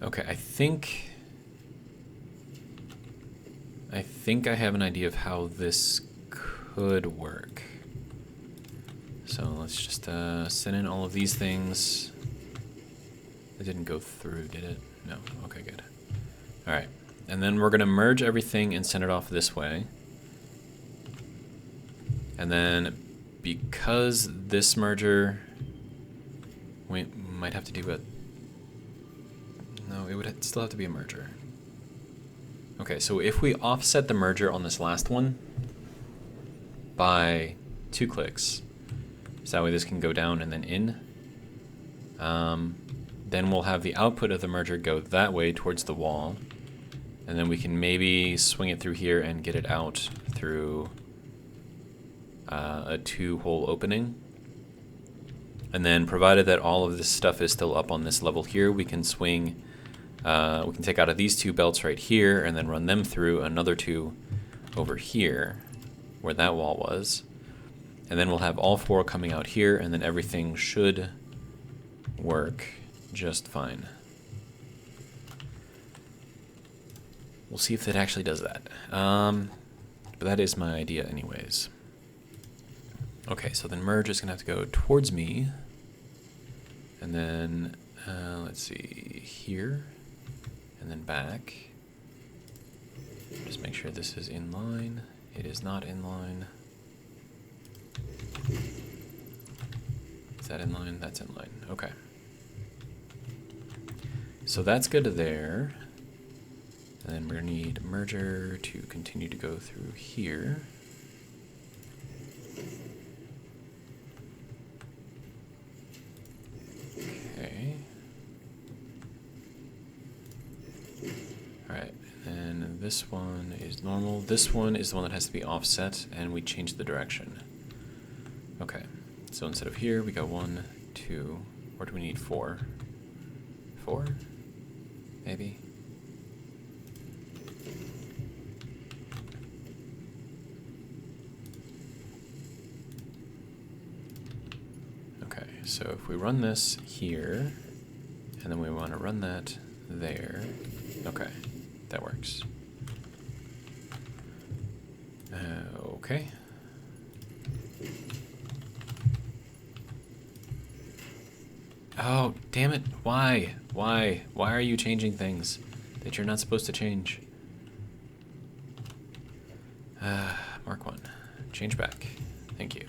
Okay, I think I have an idea of how this could work. So let's just send in all of these things. It didn't go through, did it? No. Okay, good. All right, and then we're gonna merge everything and send it off this way. And then because this merger, we might have to do it. No, it would still have to be a merger. Okay, so if we offset the merger on this last one by 2 clicks, so that way this can go down and then in, then we'll have the output of the merger go that way towards the wall, and then we can maybe swing it through here and get it out through a 2-hole opening. And then provided that all of this stuff is still up on this level here, we can swing, we can take out of these 2 belts right here and then run them through another 2 over here where that wall was. And then we'll have all 4 coming out here, and then everything should work just fine. We'll see if it actually does that. But that is my idea anyways. Okay, so then merge is gonna have to go towards me. And then, let's see, here, and then back. Just make sure this is in line. It is not in line. Is that in line? That's in line. Okay. So that's good there. And then we're going to need merger to continue to go through here. Okay. Alright, and then this one is normal. This one is the one that has to be offset, and we change the direction. Okay, so instead of here, we go 1, 2, or do we need 4? 4? Maybe? Okay, so if we run this here, and then we want to run that there, okay, that works. Okay. Oh, damn it. Why? Why? Why are you changing things that you're not supposed to change? Mark 1. Change back. Thank you.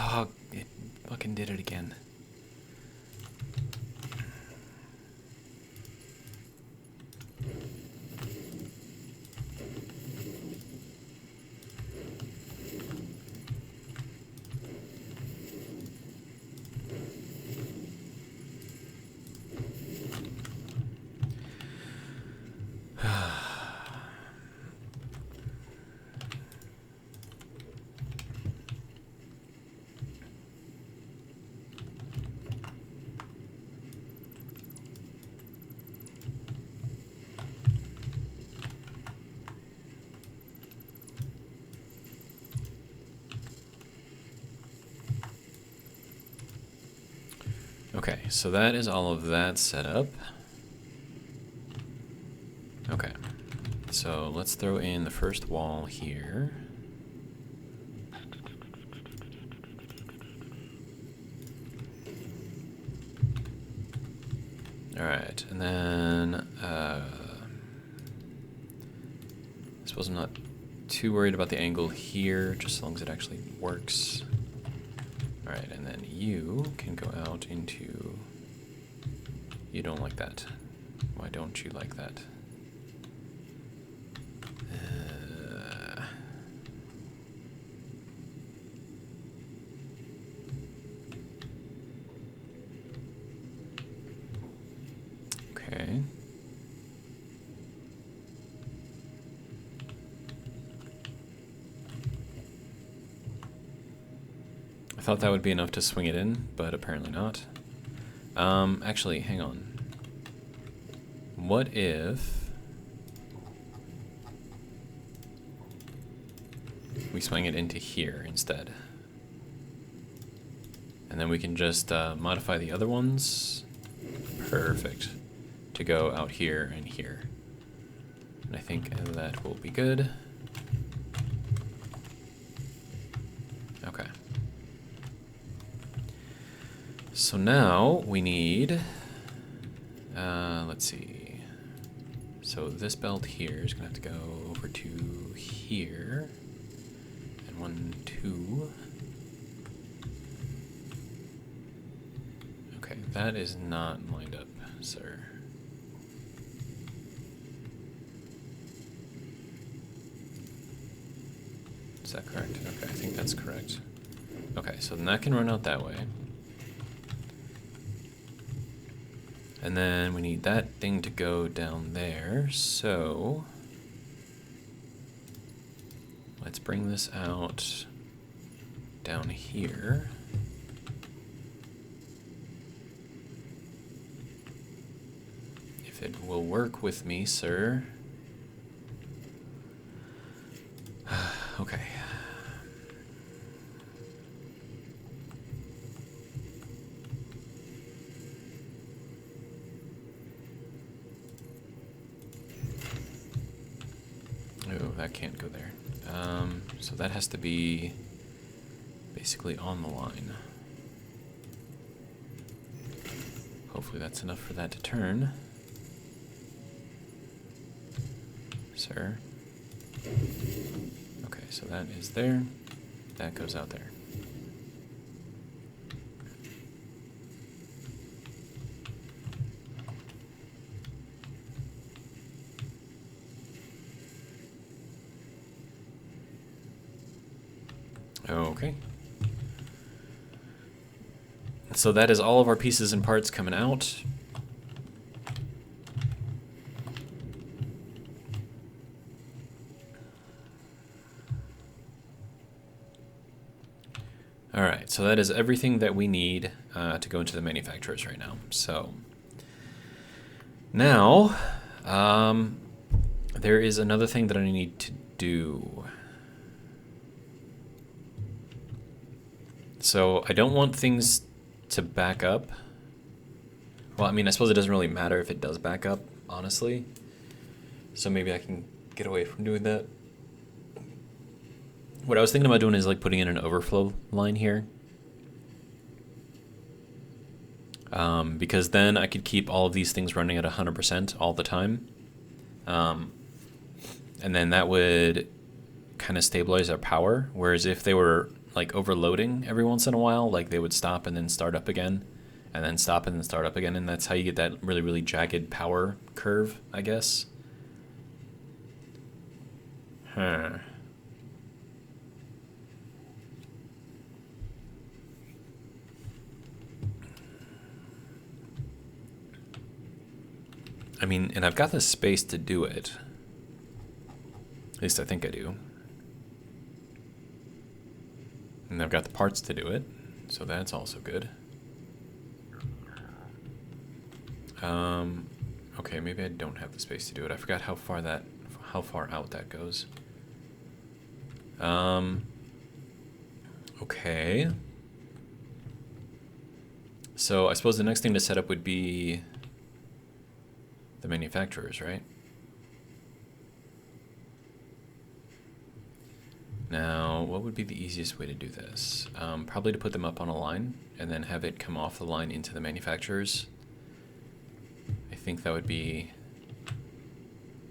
Oh, it fucking did it again. Okay, so that is all of that set up. Okay, so let's throw in the first wall here. Alright, and then I suppose I'm not too worried about the angle here, just as long as it actually works. Alright, and then you can go out into... You don't like that. Why don't you like that? Okay. I thought that would be enough to swing it in, but apparently not. Actually, hang on. What if we swing it into here instead? And then we can just modify the other ones. Perfect. To go out here and here. And I think that will be good. Okay. So now we need, let's see. So this belt here is gonna have to go over to here. And 1, 2. Okay, that is not lined up, sir. Is that correct? Okay, I think that's correct. Okay, so then that can run out that way. And then we need that thing to go down there, so let's bring this out down here. If it will work with me, sir. Okay, that can't go there. So that has to be basically on the line. Hopefully that's enough for that to turn. Sir. Okay, so that is there. That goes out there. Okay. So that is all of our pieces and parts coming out. All right, so that is everything that we need to go into the manufacturers right now. So now there is another thing that I need to do. So I don't want things to back up. Well, I mean, I suppose it doesn't really matter if it does back up, honestly. So maybe I can get away from doing that. What I was thinking about doing is like putting in an overflow line here. Because then I could keep all of these things running at 100% all the time. And then that would kind of stabilize our power. Whereas if they were like overloading every once in a while, like they would stop and then start up again, and then stop and then start up again, and that's how you get that really, really jagged power curve, I guess. Huh. I mean, and I've got the space to do it. At least I think I do. And I've got the parts to do it, so that's also good. Okay, maybe I don't have the space to do it. I forgot how far out that goes. Okay. So I suppose the next thing to set up would be the manufacturers, right? Now, what would be the easiest way to do this? Probably to put them up on a line and then have it come off the line into the manufacturers. I think that would be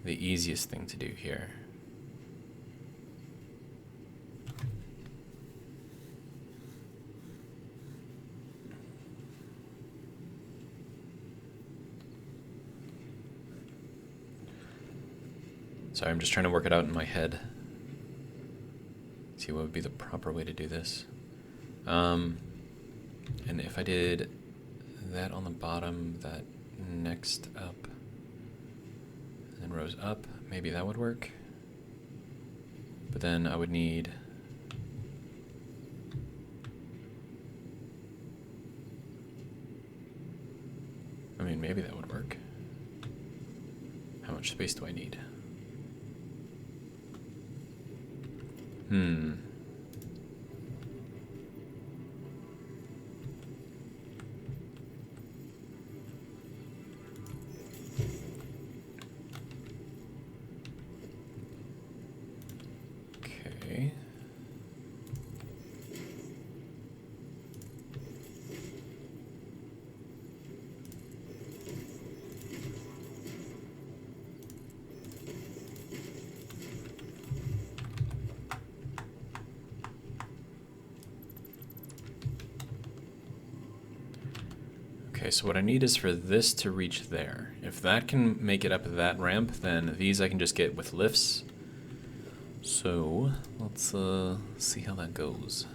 the easiest thing to do here. Sorry, I'm just trying to work it out in my head. See what would be the proper way to do this. And if I did that on the bottom, that next up, and then rows up, maybe that would work. But then I would need maybe that would work. How much space do I need? Okay. Okay, so what I need is for this to reach there. If that can make it up that ramp, then these I can just get with lifts. So let's see how that goes.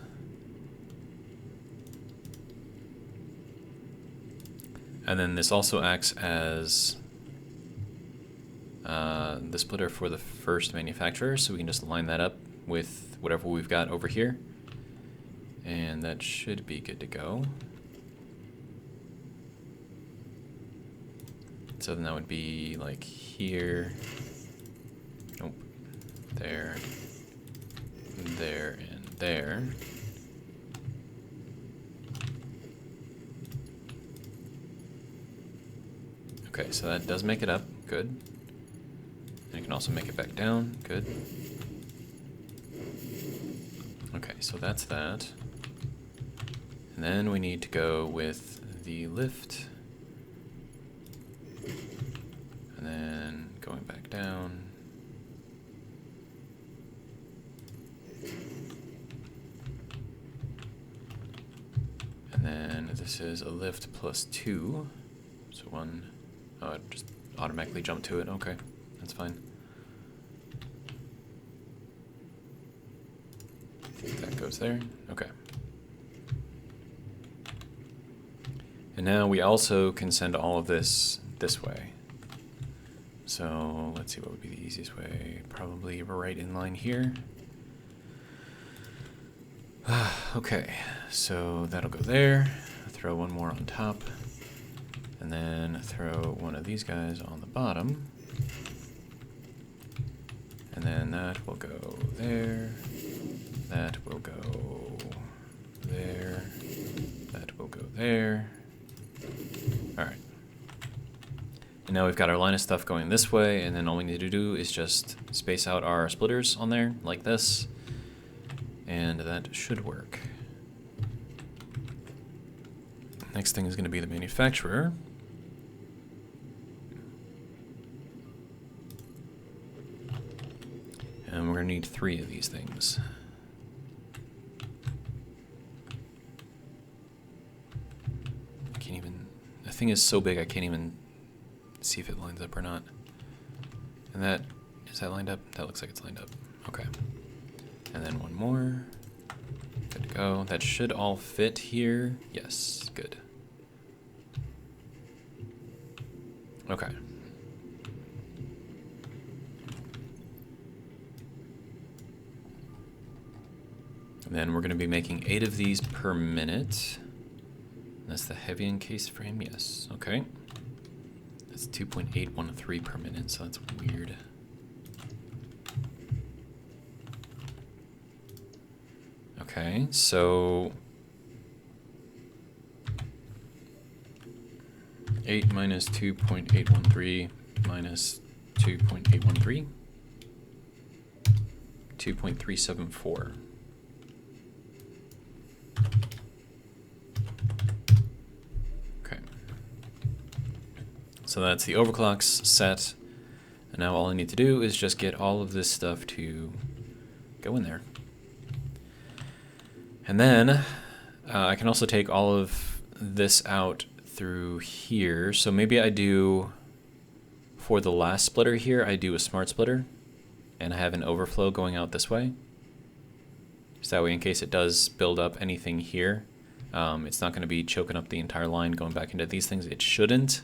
And then this also acts as the splitter for the first manufacturer, so we can just line that up with whatever we've got over here. And that should be good to go. So then that would be like here, nope, there, there, and there. Okay, so that does make it up, good. I can can also make it back down. Good. Okay, so that's that. And then we need to go with the lift. And then going back down. And then this is a lift plus 2. So 1. Oh, it just automatically jumped to it. Okay, that's fine. That goes there. Okay. And now we also can send all of this way. So let's see what would be the easiest way. Probably right in line here. Okay, so that'll go there. Throw one more on top. And then throw one of these guys on the bottom. And then that will go there. That will go there. That will go there. Alright. And now we've got our line of stuff going this way, and then all we need to do is just space out our splitters on there, like this. And that should work. Next thing is going to be the manufacturer. And we're going to need 3 of these things. I can't even... The thing is so big I can't even see if it lines up or not. And that... Is that lined up? That looks like it's lined up. Okay. And then one more. Good to go. That should all fit here. Yes, good. Okay. And then we're going to be making 8 of these per minute. That's the heavy encased frame, yes. Okay. That's 2.813 per minute, so that's weird. Okay, so 8 minus 2.813 minus 2.813, 2.374. Okay. So that's the overclocks set. And now all I need to do is just get all of this stuff to go in there. And then I can also take all of this out through here. So maybe I do, for the last splitter here, I do a smart splitter. And I have an overflow going out this way. So that way, in case it does build up anything here, it's not going to be choking up the entire line going back into these things. It shouldn't,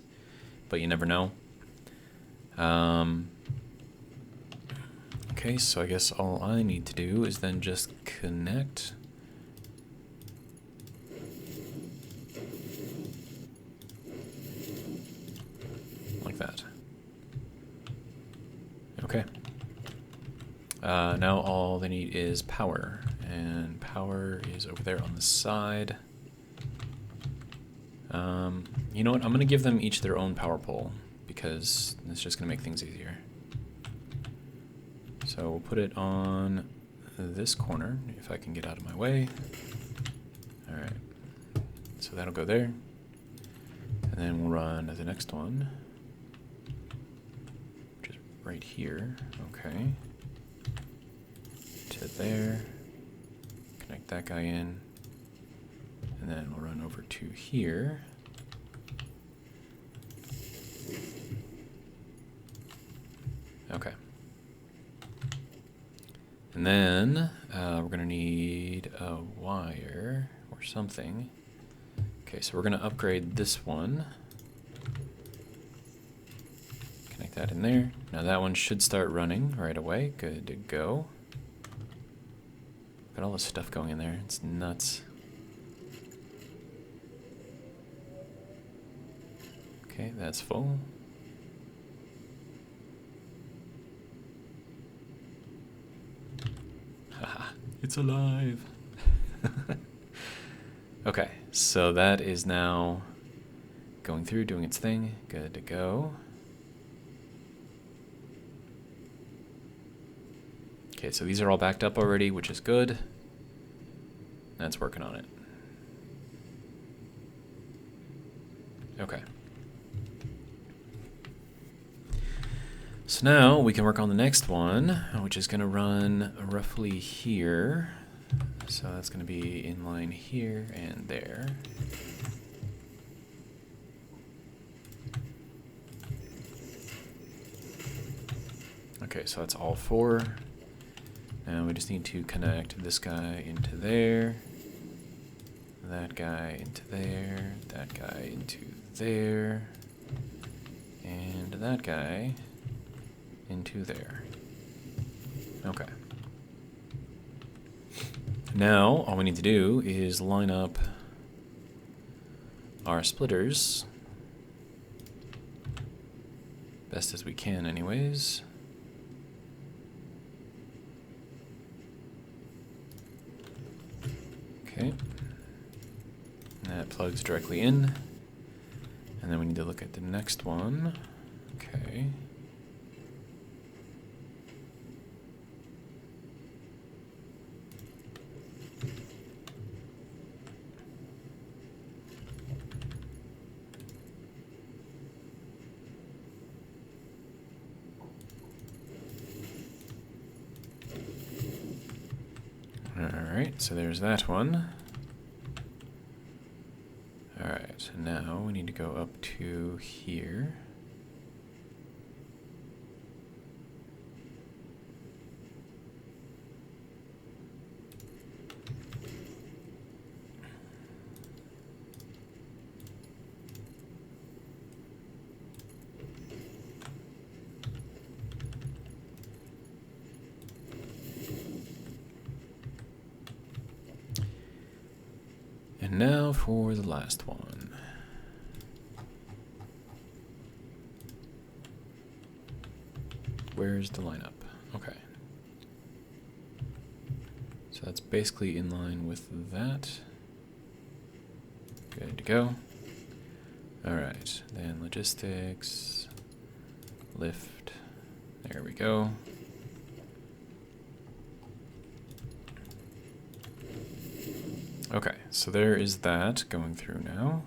but you never know. Okay, so I guess all I need to do is then just connect. Like that. Okay. Now all they need is power, and power is over there on the side. You know what? I'm going to give them each their own power pole, because it's just going to make things easier. So we'll put it on this corner, if I can get out of my way. Alright. So that'll go there. And then we'll run the next one, which is right here. Okay. To there. Connect that guy in. And then we'll run over to here. Okay. And then we're going to need a wire or something. Okay, so we're going to upgrade this one. Connect that in there. Now that one should start running right away. Good to go. Got all this stuff going in there. It's nuts. Okay, that's full. Haha, it's alive. Okay, so that is now going through, doing its thing. Good to go. Okay, so these are all backed up already, which is good. That's working on it. Okay. So now we can work on the next one, which is going to run roughly here. So that's going to be in line here and there. Okay, so that's all four. Now we just need to connect this guy into there, that guy into there, that guy into there, and that guy into there. Okay. Now all we need to do is line up our splitters best as we can anyways. Okay. That plugs directly in. And then we need to look at the next one. Okay. Alright, so there's that one. Alright, now we need to go up to here. And now for the last one. Where's the lineup? Okay. So that's basically in line with that. Good to go. Alright, then logistics, lift, there we go. Okay, so there is that going through now.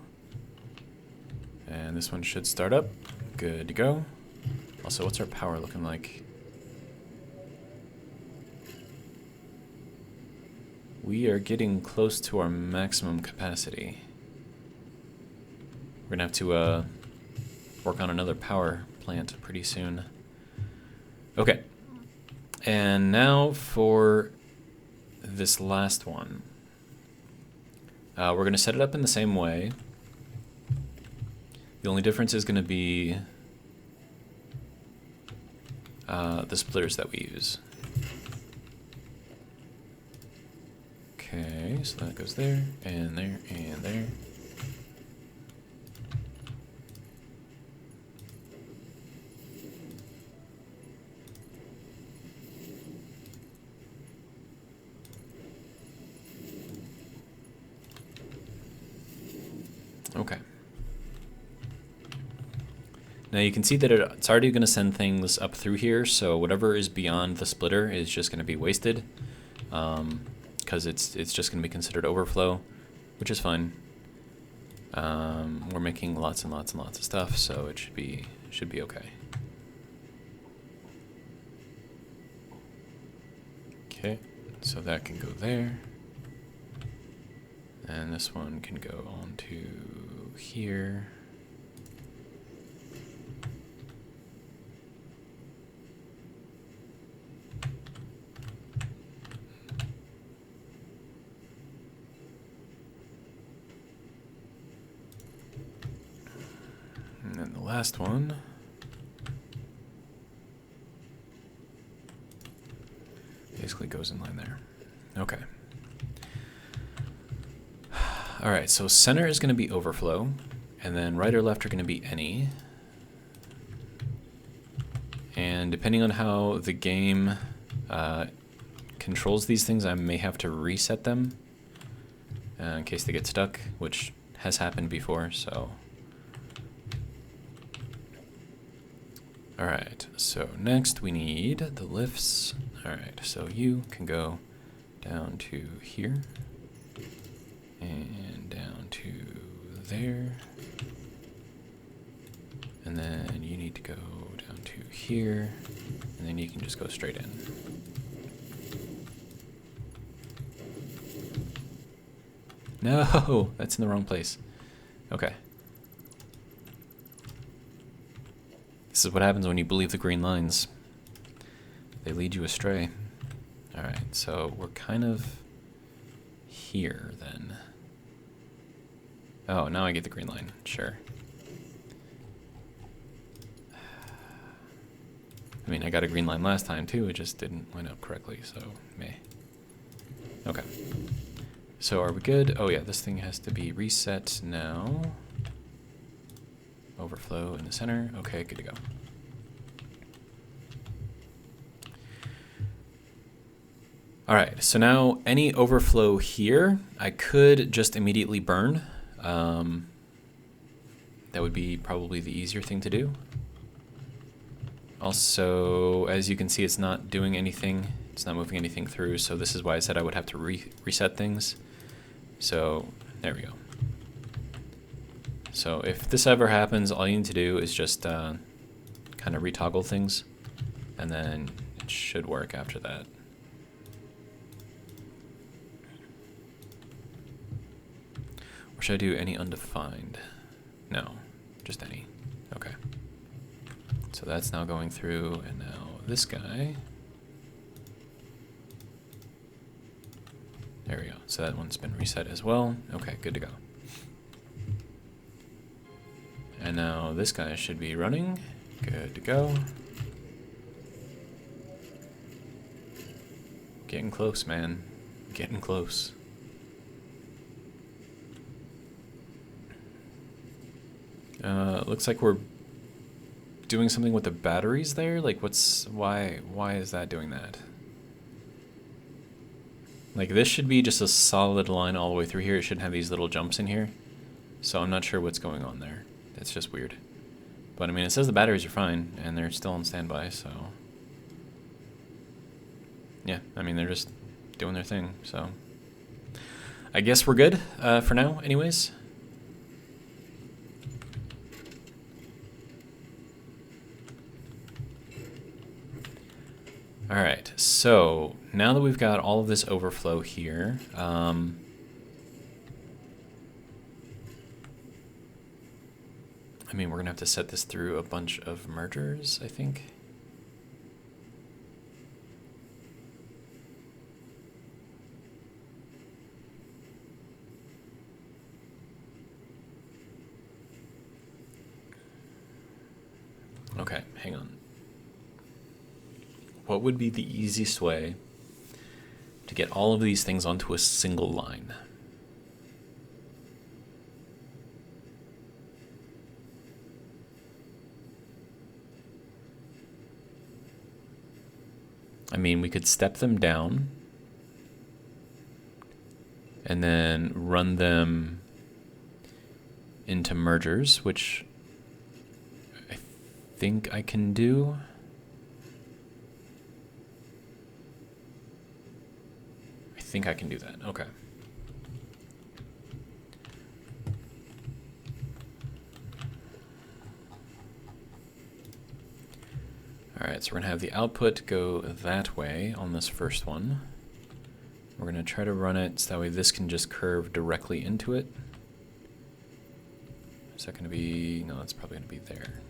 And this one should start up. Good to go. Also, what's our power looking like? We are getting close to our maximum capacity. We're gonna have to work on another power plant pretty soon. Okay, and now for this last one. We're going to set it up in the same way. The only difference is going to be the splitters that we use. Okay, so that goes there, and there, and there. Okay. Now you can see that it's already going to send things up through here, so whatever is beyond the splitter is just going to be wasted, because it's just going to be considered overflow, which is fine. We're making lots and lots and lots of stuff, so it should be okay. Okay, so that can go there. And this one can go on to here. And then the last one basically goes in line there. Okay. All right, so center is going to be overflow, and then right or left are going to be any. And depending on how the game controls these things, I may have to reset them in case they get stuck, which has happened before, so. All right, so next we need the lifts. Alright, so you can go down to here, and down to there, and then you need to go down to here, and then you can just go straight in. No, that's in the wrong place. Okay. This is what happens when you believe the green lines. They lead you astray. Alright, so we're kind of here then. Oh, now I get the green line. Sure. I mean, I got a green line last time too, it just didn't line up correctly, so meh. Okay. So are we good? Oh yeah, this thing has to be reset now. Overflow in the center. Okay, good to go. Alright, so now any overflow here, I could just immediately burn. That would be probably the easier thing to do. Also, as you can see, it's not doing anything. It's not moving anything through, so this is why I said I would have to reset things. So, there we go. So if this ever happens, all you need to do is just kind of retoggle things, and then it should work after that. Or should I do any undefined? No, just any. Okay. So that's now going through, and now this guy. There we go. So that one's been reset as well. Okay, good to go. And now this guy should be running. Good to go. Getting close, man. Getting close. Looks like we're doing something with the batteries there. Like, why is that doing that? Like, this should be just a solid line all the way through here. It shouldn't have these little jumps in here. So I'm not sure what's going on there. It's just weird. But I mean, it says the batteries are fine, and they're still on standby, so... Yeah, I mean, they're just doing their thing, so... I guess we're good for now, anyways. Alright, so now that we've got all of this overflow here, I mean, we're going to have to set this through a bunch of mergers, I think. Okay, hang on. What would be the easiest way to get all of these things onto a single line? I mean, we could step them down and then run them into mergers, which I think I can do. I think I can do that. Okay. Alright, so we're going to have the output go that way on this first one. We're going to try to run it so that way this can just curve directly into it. Is that going to be... No, it's probably going to be there.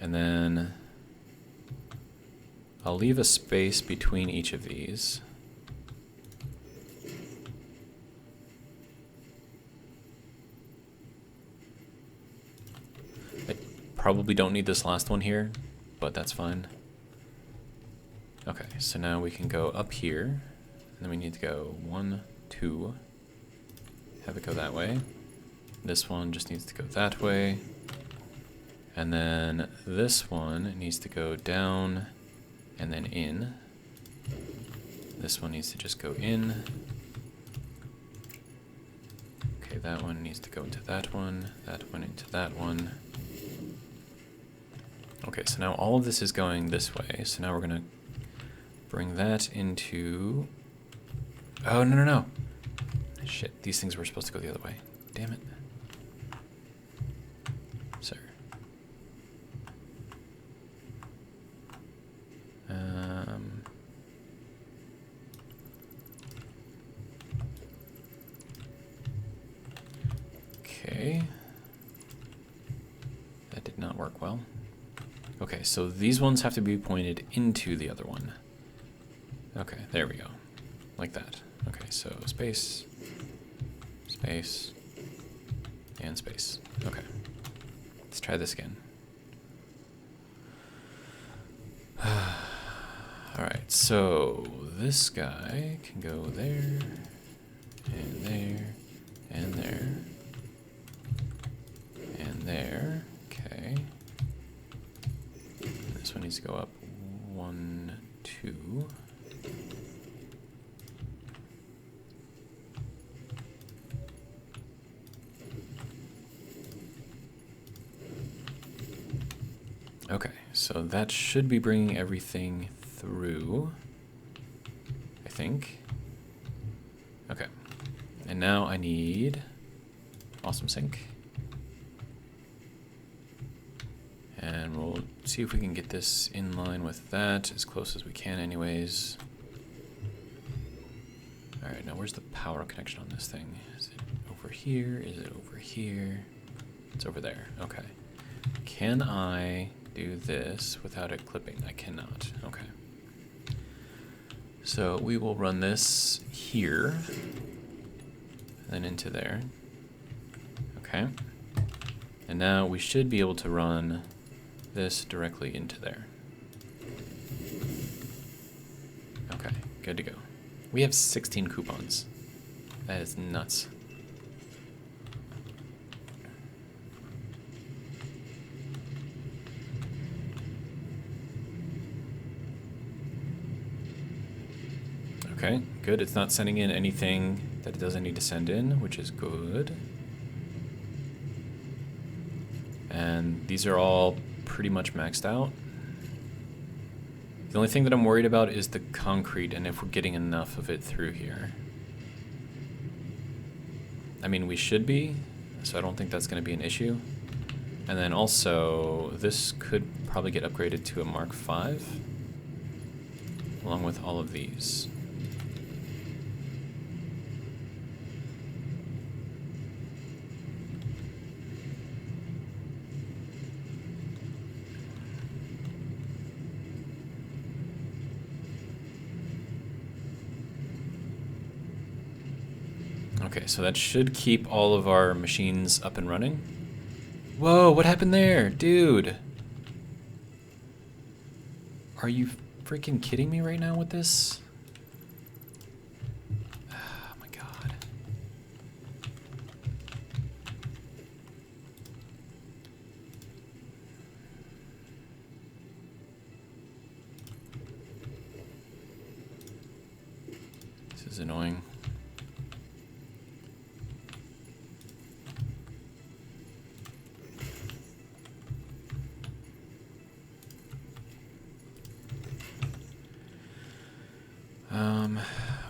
And then I'll leave a space between each of these. I probably don't need this last one here, but that's fine. Okay, so now we can go up here, and then we need to go 1, 2, have it go that way. This one just needs to go that way, and then this one needs to go down and then in. This one needs to just go in. Okay, that one needs to go into that one into that one. Okay, so now all of this is going this way, so now we're going to bring that into... Oh, no, no, no. Shit, these things were supposed to go the other way. Damn it. Sir. Okay. That did not work well. Okay, so these ones have to be pointed into the other one. Okay, there we go. Like that. Okay, so space, space, and space. Okay. Let's try this again. Alright, so this guy can go there, and there, and there, and there. Okay. This one needs to go up 1, 2. Okay, so that should be bringing everything through, I think. Okay, and now I need awesome sync. And we'll see if we can get this in line with that, as close as we can anyways. Alright, now where's the power connection on this thing? Is it over here? Is it over here? It's over there, okay. Can I do this without it clipping? I cannot, okay. So we will run this here, and then into there. Okay. And now we should be able to run this directly into there. Okay, good to go. We have 16 coupons. That is nuts. Okay, good. It's not sending in anything that it doesn't need to send in, which is good. And these are all pretty much maxed out. The only thing that I'm worried about is the concrete and if we're getting enough of it through here. I mean, we should be, so I don't think that's going to be an issue. And then also, this could probably get upgraded to a Mark V, along with all of these. Okay, so that should keep all of our machines up and running. Whoa, what happened there? Dude! Are you freaking kidding me right now with this? Oh my god. This is annoying.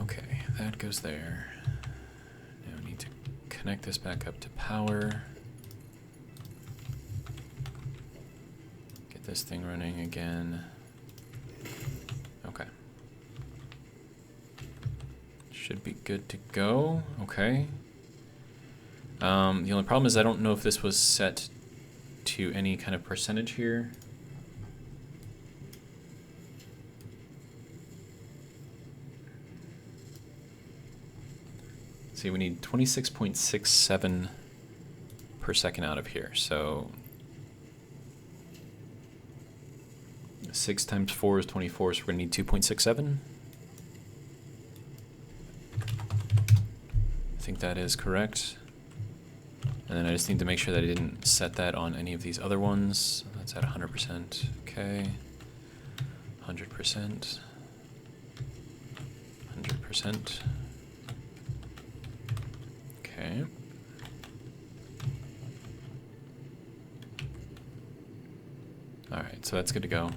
Okay, that goes there. Now we need to connect this back up to power. Get this thing running again. Okay. Should be good to go. Okay. The only problem is I don't know if this was set to any kind of percentage here. See, we need 26.67 per second out of here, so 6 times 4 is 24, so we're going to need 2.67. I think that is correct. And then I just need to make sure that I didn't set that on any of these other ones. That's at 100%. Okay. 100%. 100%. Okay. Alright, so that's good to go.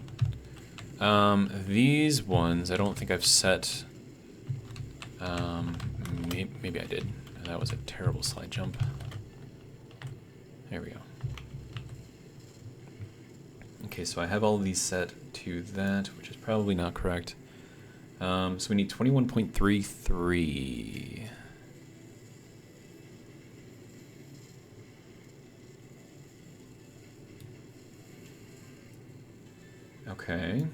These ones, I don't think I've set. Maybe I did. That was a terrible slide jump. There we go. Okay, so I have all of these set to that, which is probably not correct. So we need 21.33. Okay.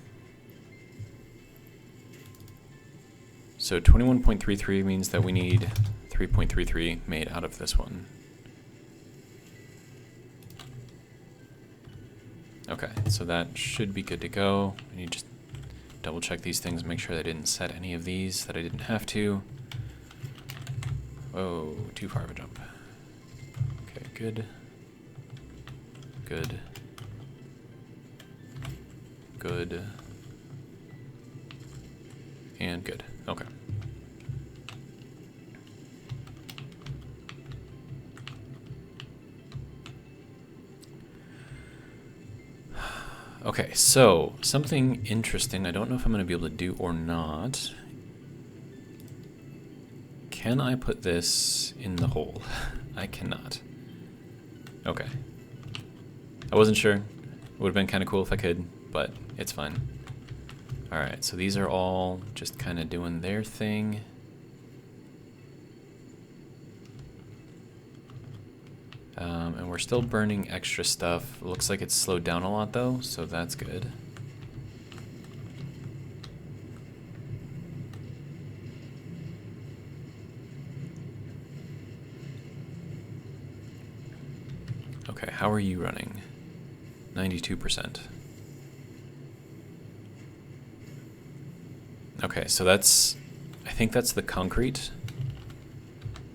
So 21.33 means that we need 3.33 made out of this one. Okay, so that should be good to go. I need to just double check these things, make sure I didn't set any of these that I didn't have to. Whoa, too far of a jump. Okay, good. Good. Good. And good. Okay. Okay, so something interesting. I don't know if I'm going to be able to do or not. Can I put this in the hole? I cannot. Okay. I wasn't sure. It would have been kind of cool if I could, but it's fine. Alright, so these are all just kind of doing their thing. And we're still burning extra stuff. Looks like it's slowed down a lot though, so that's good. Okay, how are you running? 92%. Okay, so that's, I think that's the concrete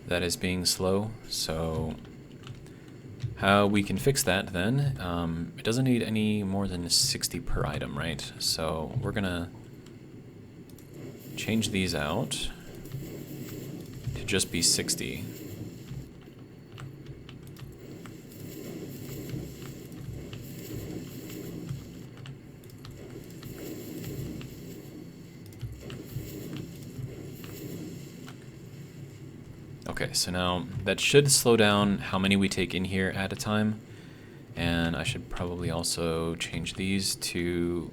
that is being slow, so how we can fix that then, it doesn't need any more than 60 per item, right? So we're gonna change these out to just be 60. Okay, so now that should slow down how many we take in here at a time. And I should probably also change these to,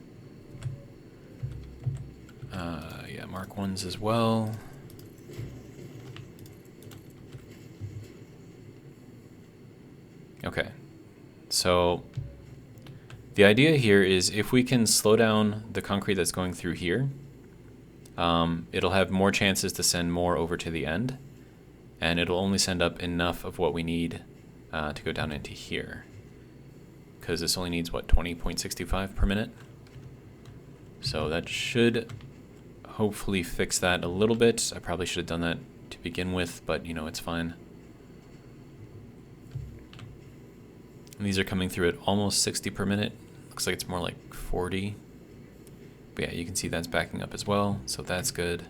yeah, Mark 1s as well. Okay, so the idea here is if we can slow down the concrete that's going through here, it'll have more chances to send more over to the end. And it'll only send up enough of what we need to go down into here. Because this only needs, what, 20.65 per minute? So that should hopefully fix that a little bit. I probably should have done that to begin with, but you know, it's fine. And these are coming through at almost 60 per minute. Looks like it's more like 40. But yeah, you can see that's backing up as well, so that's good.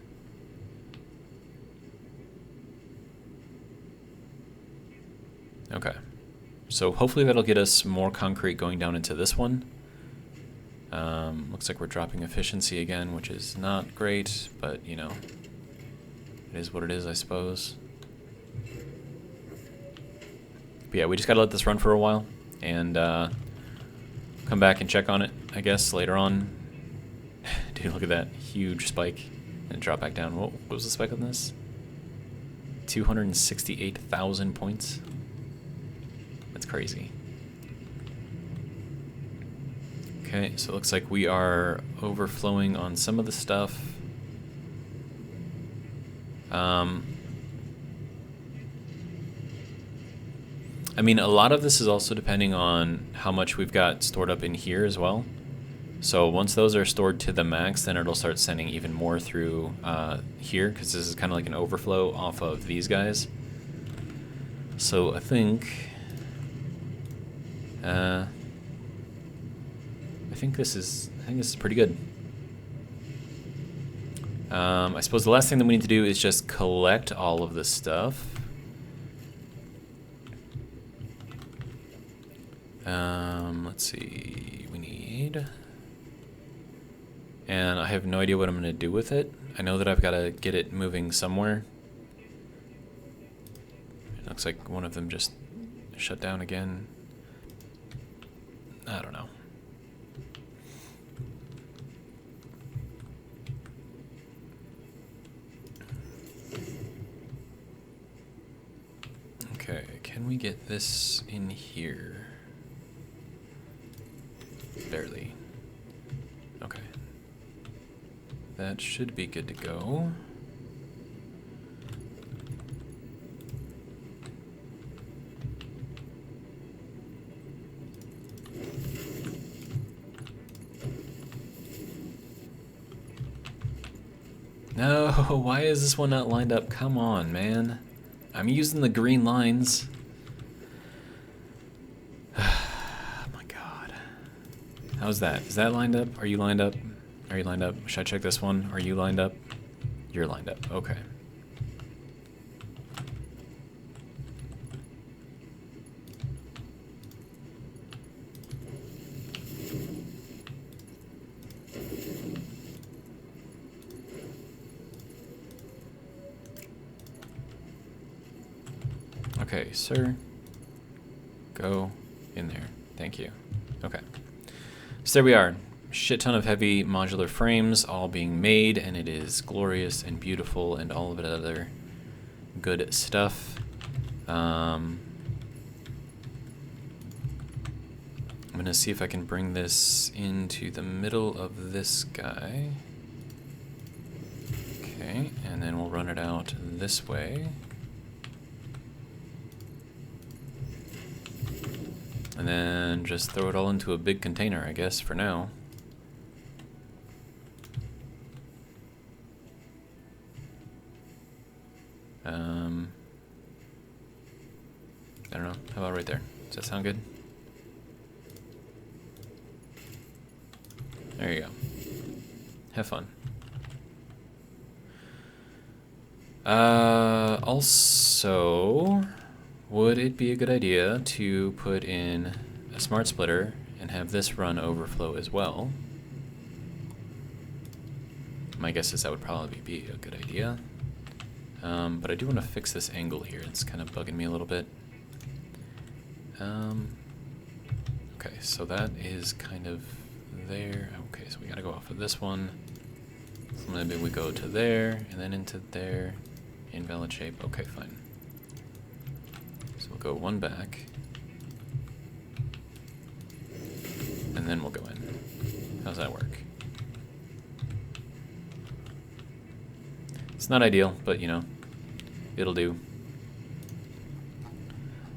Okay, so hopefully that'll get us more concrete going down into this one. Looks like we're dropping efficiency again, which is not great, but you know, it is what it is, I suppose. But yeah, we just gotta let this run for a while and come back and check on it, I guess, later on. Dude, look at that huge spike and drop back down. What was the spike on this? 268,000 points. That's crazy. Okay, so it looks like we are overflowing on some of the stuff. I mean, a lot of this is also depending on how much we've got stored up in here as well. So once those are stored to the max, then it'll start sending even more through here, because this is kind of like an overflow off of these guys. So I think this is pretty good. I suppose the last thing that we need to do is just collect all of this stuff. Let's see, we need and I have no idea what I'm going to do with it. I know that I've got to get it moving somewhere. It looks like one of them just shut down again. I don't know. Okay, can we get this in here? Barely. Okay. That should be good to go. No, why is this one not lined up? Come on, man. I'm using the green lines. Oh my god. How's that? Is that lined up? Are you lined up? Are you lined up? Should I check this one? Are you lined up? You're lined up. Okay. Okay, sir. Go in there. Thank you. Okay. So there we are. Shit ton of heavy modular frames all being made, and it is glorious and beautiful and all of it other good stuff. I'm gonna see if I can bring this into the middle of this guy. Okay, and then we'll run it out this way. And then just throw it all into a big container, I guess, for now. I don't know. How about right there? Does that sound good? There you go. Have fun. Also, would it be a good idea to put in a smart splitter and have this run overflow as well? My guess is that would probably be a good idea. But I do want to fix this angle here. It's kind of bugging me a little bit. Okay, so that is kind of there. Okay, so we gotta go off of this one. So maybe we go to there, and then into there. Invalid shape. Okay, fine. So we'll go one back. And then we'll go in. How's that work? It's not ideal, but you know, it'll do.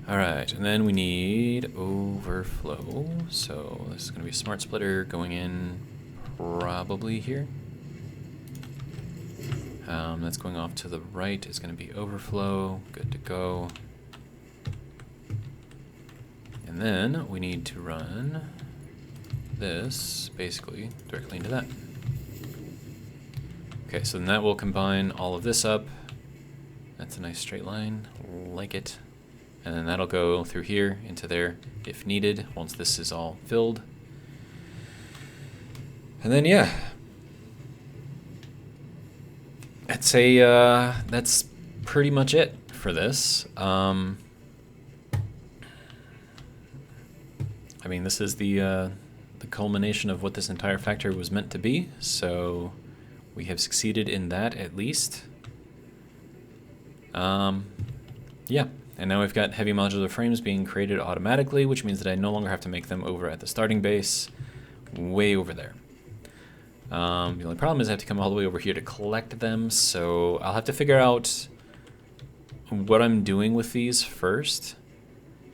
Alright, and then we need overflow. So this is going to be a smart splitter going in probably here. That's going off to the right is going to be overflow. Good to go. And then we need to run this basically directly into that. Okay, so then that will combine all of this up. That's a nice straight line. Like it. And then that'll go through here into there if needed once this is all filled. And then yeah, I'd say that's pretty much it for this. I mean, this is the culmination of what this entire factory was meant to be. So we have succeeded in that at least. Yeah. And now we've got heavy modular frames being created automatically, which means that I no longer have to make them over at the starting base, way over there. The only problem is I have to come all the way over here to collect them, so I'll have to figure out what I'm doing with these first,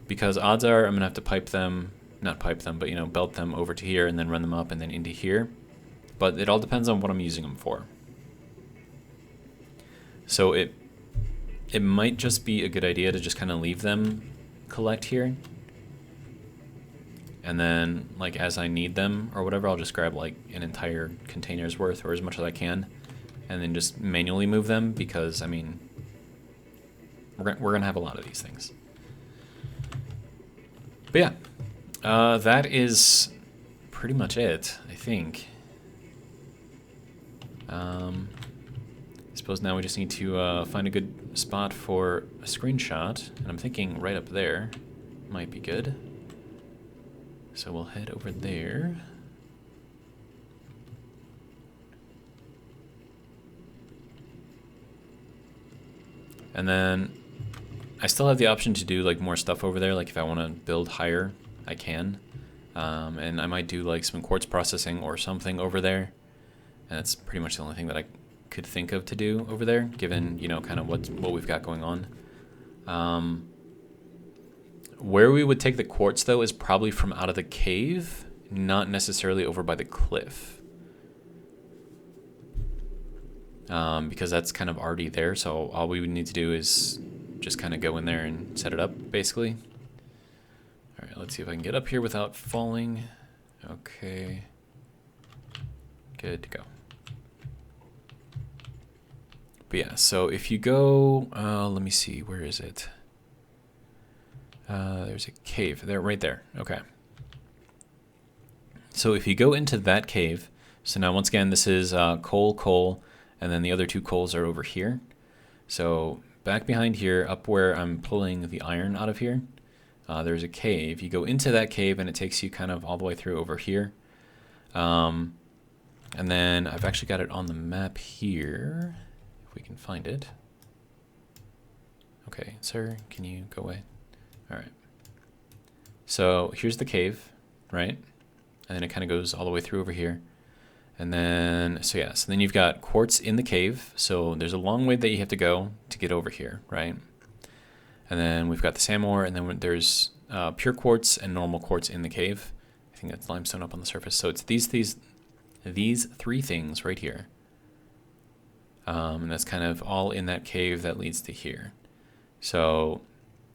because odds are I'm going to have to pipe them, not pipe them, but you know, belt them over to here and then run them up and then into here. But it all depends on what I'm using them for. So it might just be a good idea to just kind of leave them collect here. And then, like, as I need them or whatever, I'll just grab, like, an entire container's worth or as much as I can. And then just manually move them because, I mean, we're going to have a lot of these things. But yeah, that is pretty much it, I think. I suppose now we just need to find a good spot for a screenshot, and I'm thinking right up there might be good. So we'll head over there. And then I still have the option to do like more stuff over there, like if I want to build higher, I can. And I might do like some quartz processing or something over there. And that's pretty much the only thing that I could think of to do over there, given, you know, kind of what we've got going on. Where we would take the quartz, though, is probably from out of the cave, not necessarily over by the cliff. Because that's kind of already there, so all we would need to do is just kind of go in there and set it up, basically. All right, let's see if I can get up here without falling. Okay. Good to go. But yeah, so if you go, let me see, where is it? There's a cave there, right there. Okay. So if you go into that cave, so now once again, this is coal, and then the other two coals are over here. So back behind here, up where I'm pulling the iron out of here, there's a cave. You go into that cave and it takes you kind of all the way through over here. And then I've actually got it on the map here, if we can find it. Okay, sir, can you go away? All right. So here's the cave, right? And then it kind of goes all the way through over here. And then, so yeah, so then you've got quartz in the cave. So there's a long way that you have to go to get over here, right? And then we've got the sand ore, and then there's pure quartz and normal quartz in the cave. I think that's limestone up on the surface. So it's these three things right here. And that's kind of all in that cave that leads to here. So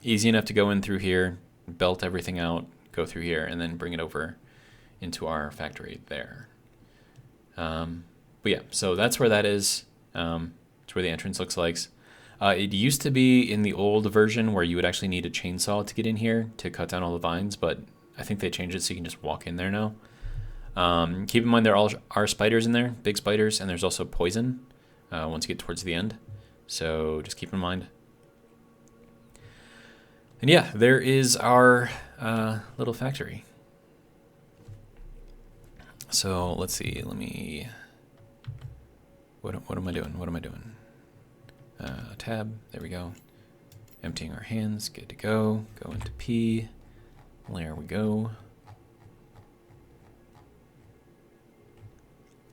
easy enough to go in through here, belt everything out, go through here, and then bring it over into our factory there. But yeah, so that's where that is. It's where the entrance looks like. It used to be in the old version where you would actually need a chainsaw to get in here to cut down all the vines, but I think they changed it so you can just walk in there now. Keep in mind there are spiders in there, big spiders, and there's also poison once you get towards the end. So just keep in mind. And yeah, there is our little factory. So let's see, what am I doing? Tab, there we go. Emptying our hands, good to go. Go into P, there we go.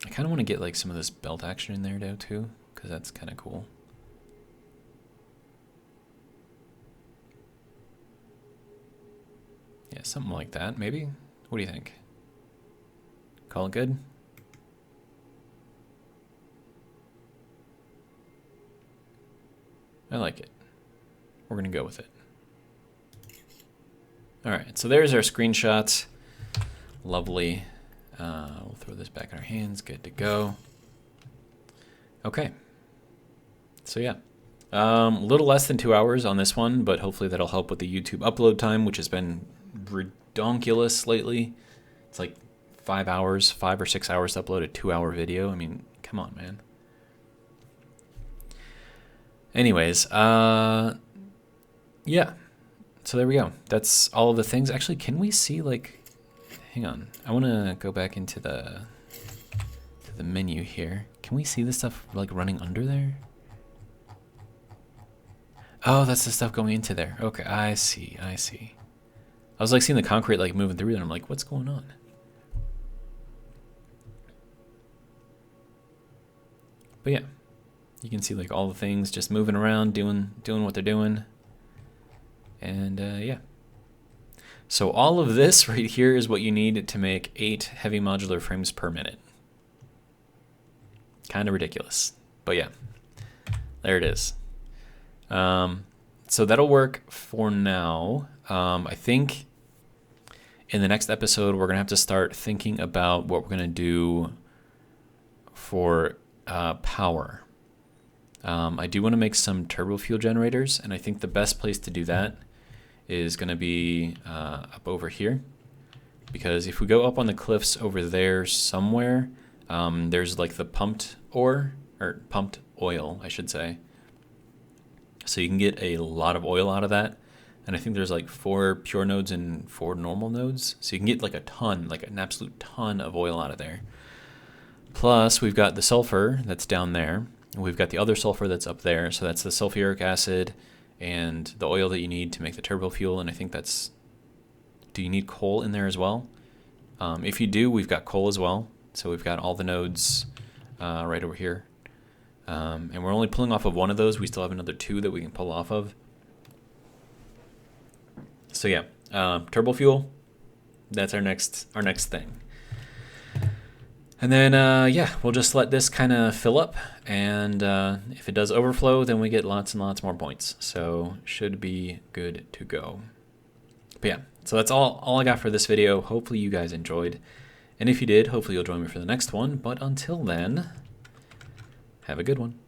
I kind of want to get like some of this belt action in there though too, because that's kind of cool. Yeah, something like that, maybe? What do you think? Call it good? I like it. We're going to go with it. All right, so there's our screenshot. Lovely. We'll throw this back in our hands. Good to go. Okay. So yeah. A little less than 2 hours on this one, but hopefully that'll help with the YouTube upload time, which has been redonkulous lately. It's like 5 or 6 hours to upload a 2-hour video. I mean, come on, man. Anyways, yeah. So there we go. That's all of the things. Actually, can we see, like, hang on. I want to go back into the menu here. Can we see the stuff, like, running under there? Oh, that's the stuff going into there. Okay, I see. I was, like, seeing the concrete, like, moving through there. I'm like, what's going on? But yeah. You can see like all the things just moving around, doing what they're doing. And yeah. So all of this right here is what you need to make 8 heavy modular frames per minute. Kind of ridiculous. But yeah, there it is. So that'll work for now. I think in the next episode, we're going to have to start thinking about what we're going to do for power. I do want to make some turbo fuel generators, and I think the best place to do that is going to be up over here. Because if we go up on the cliffs over there somewhere, There's like the pumped ore, or pumped oil, I should say. So you can get a lot of oil out of that. And I think there's like 4 pure nodes and 4 normal nodes. So you can get like a ton, like an absolute ton of oil out of there. Plus, we've got the sulfur that's down there. And we've got the other sulfur that's up there. So that's the sulfuric acid and the oil that you need to make the turbo fuel. And I think that's... Do you need coal in there as well? If you do, we've got coal as well. So we've got all the nodes right over here. And we're only pulling off of one of those. We still have another 2 that we can pull off of. So yeah, turbo fuel, that's our next thing. And then, yeah, we'll just let this kind of fill up. And if it does overflow, then we get lots and lots more points. So should be good to go. But yeah, so that's all I got for this video. Hopefully you guys enjoyed. And if you did, hopefully you'll join me for the next one. But until then, have a good one.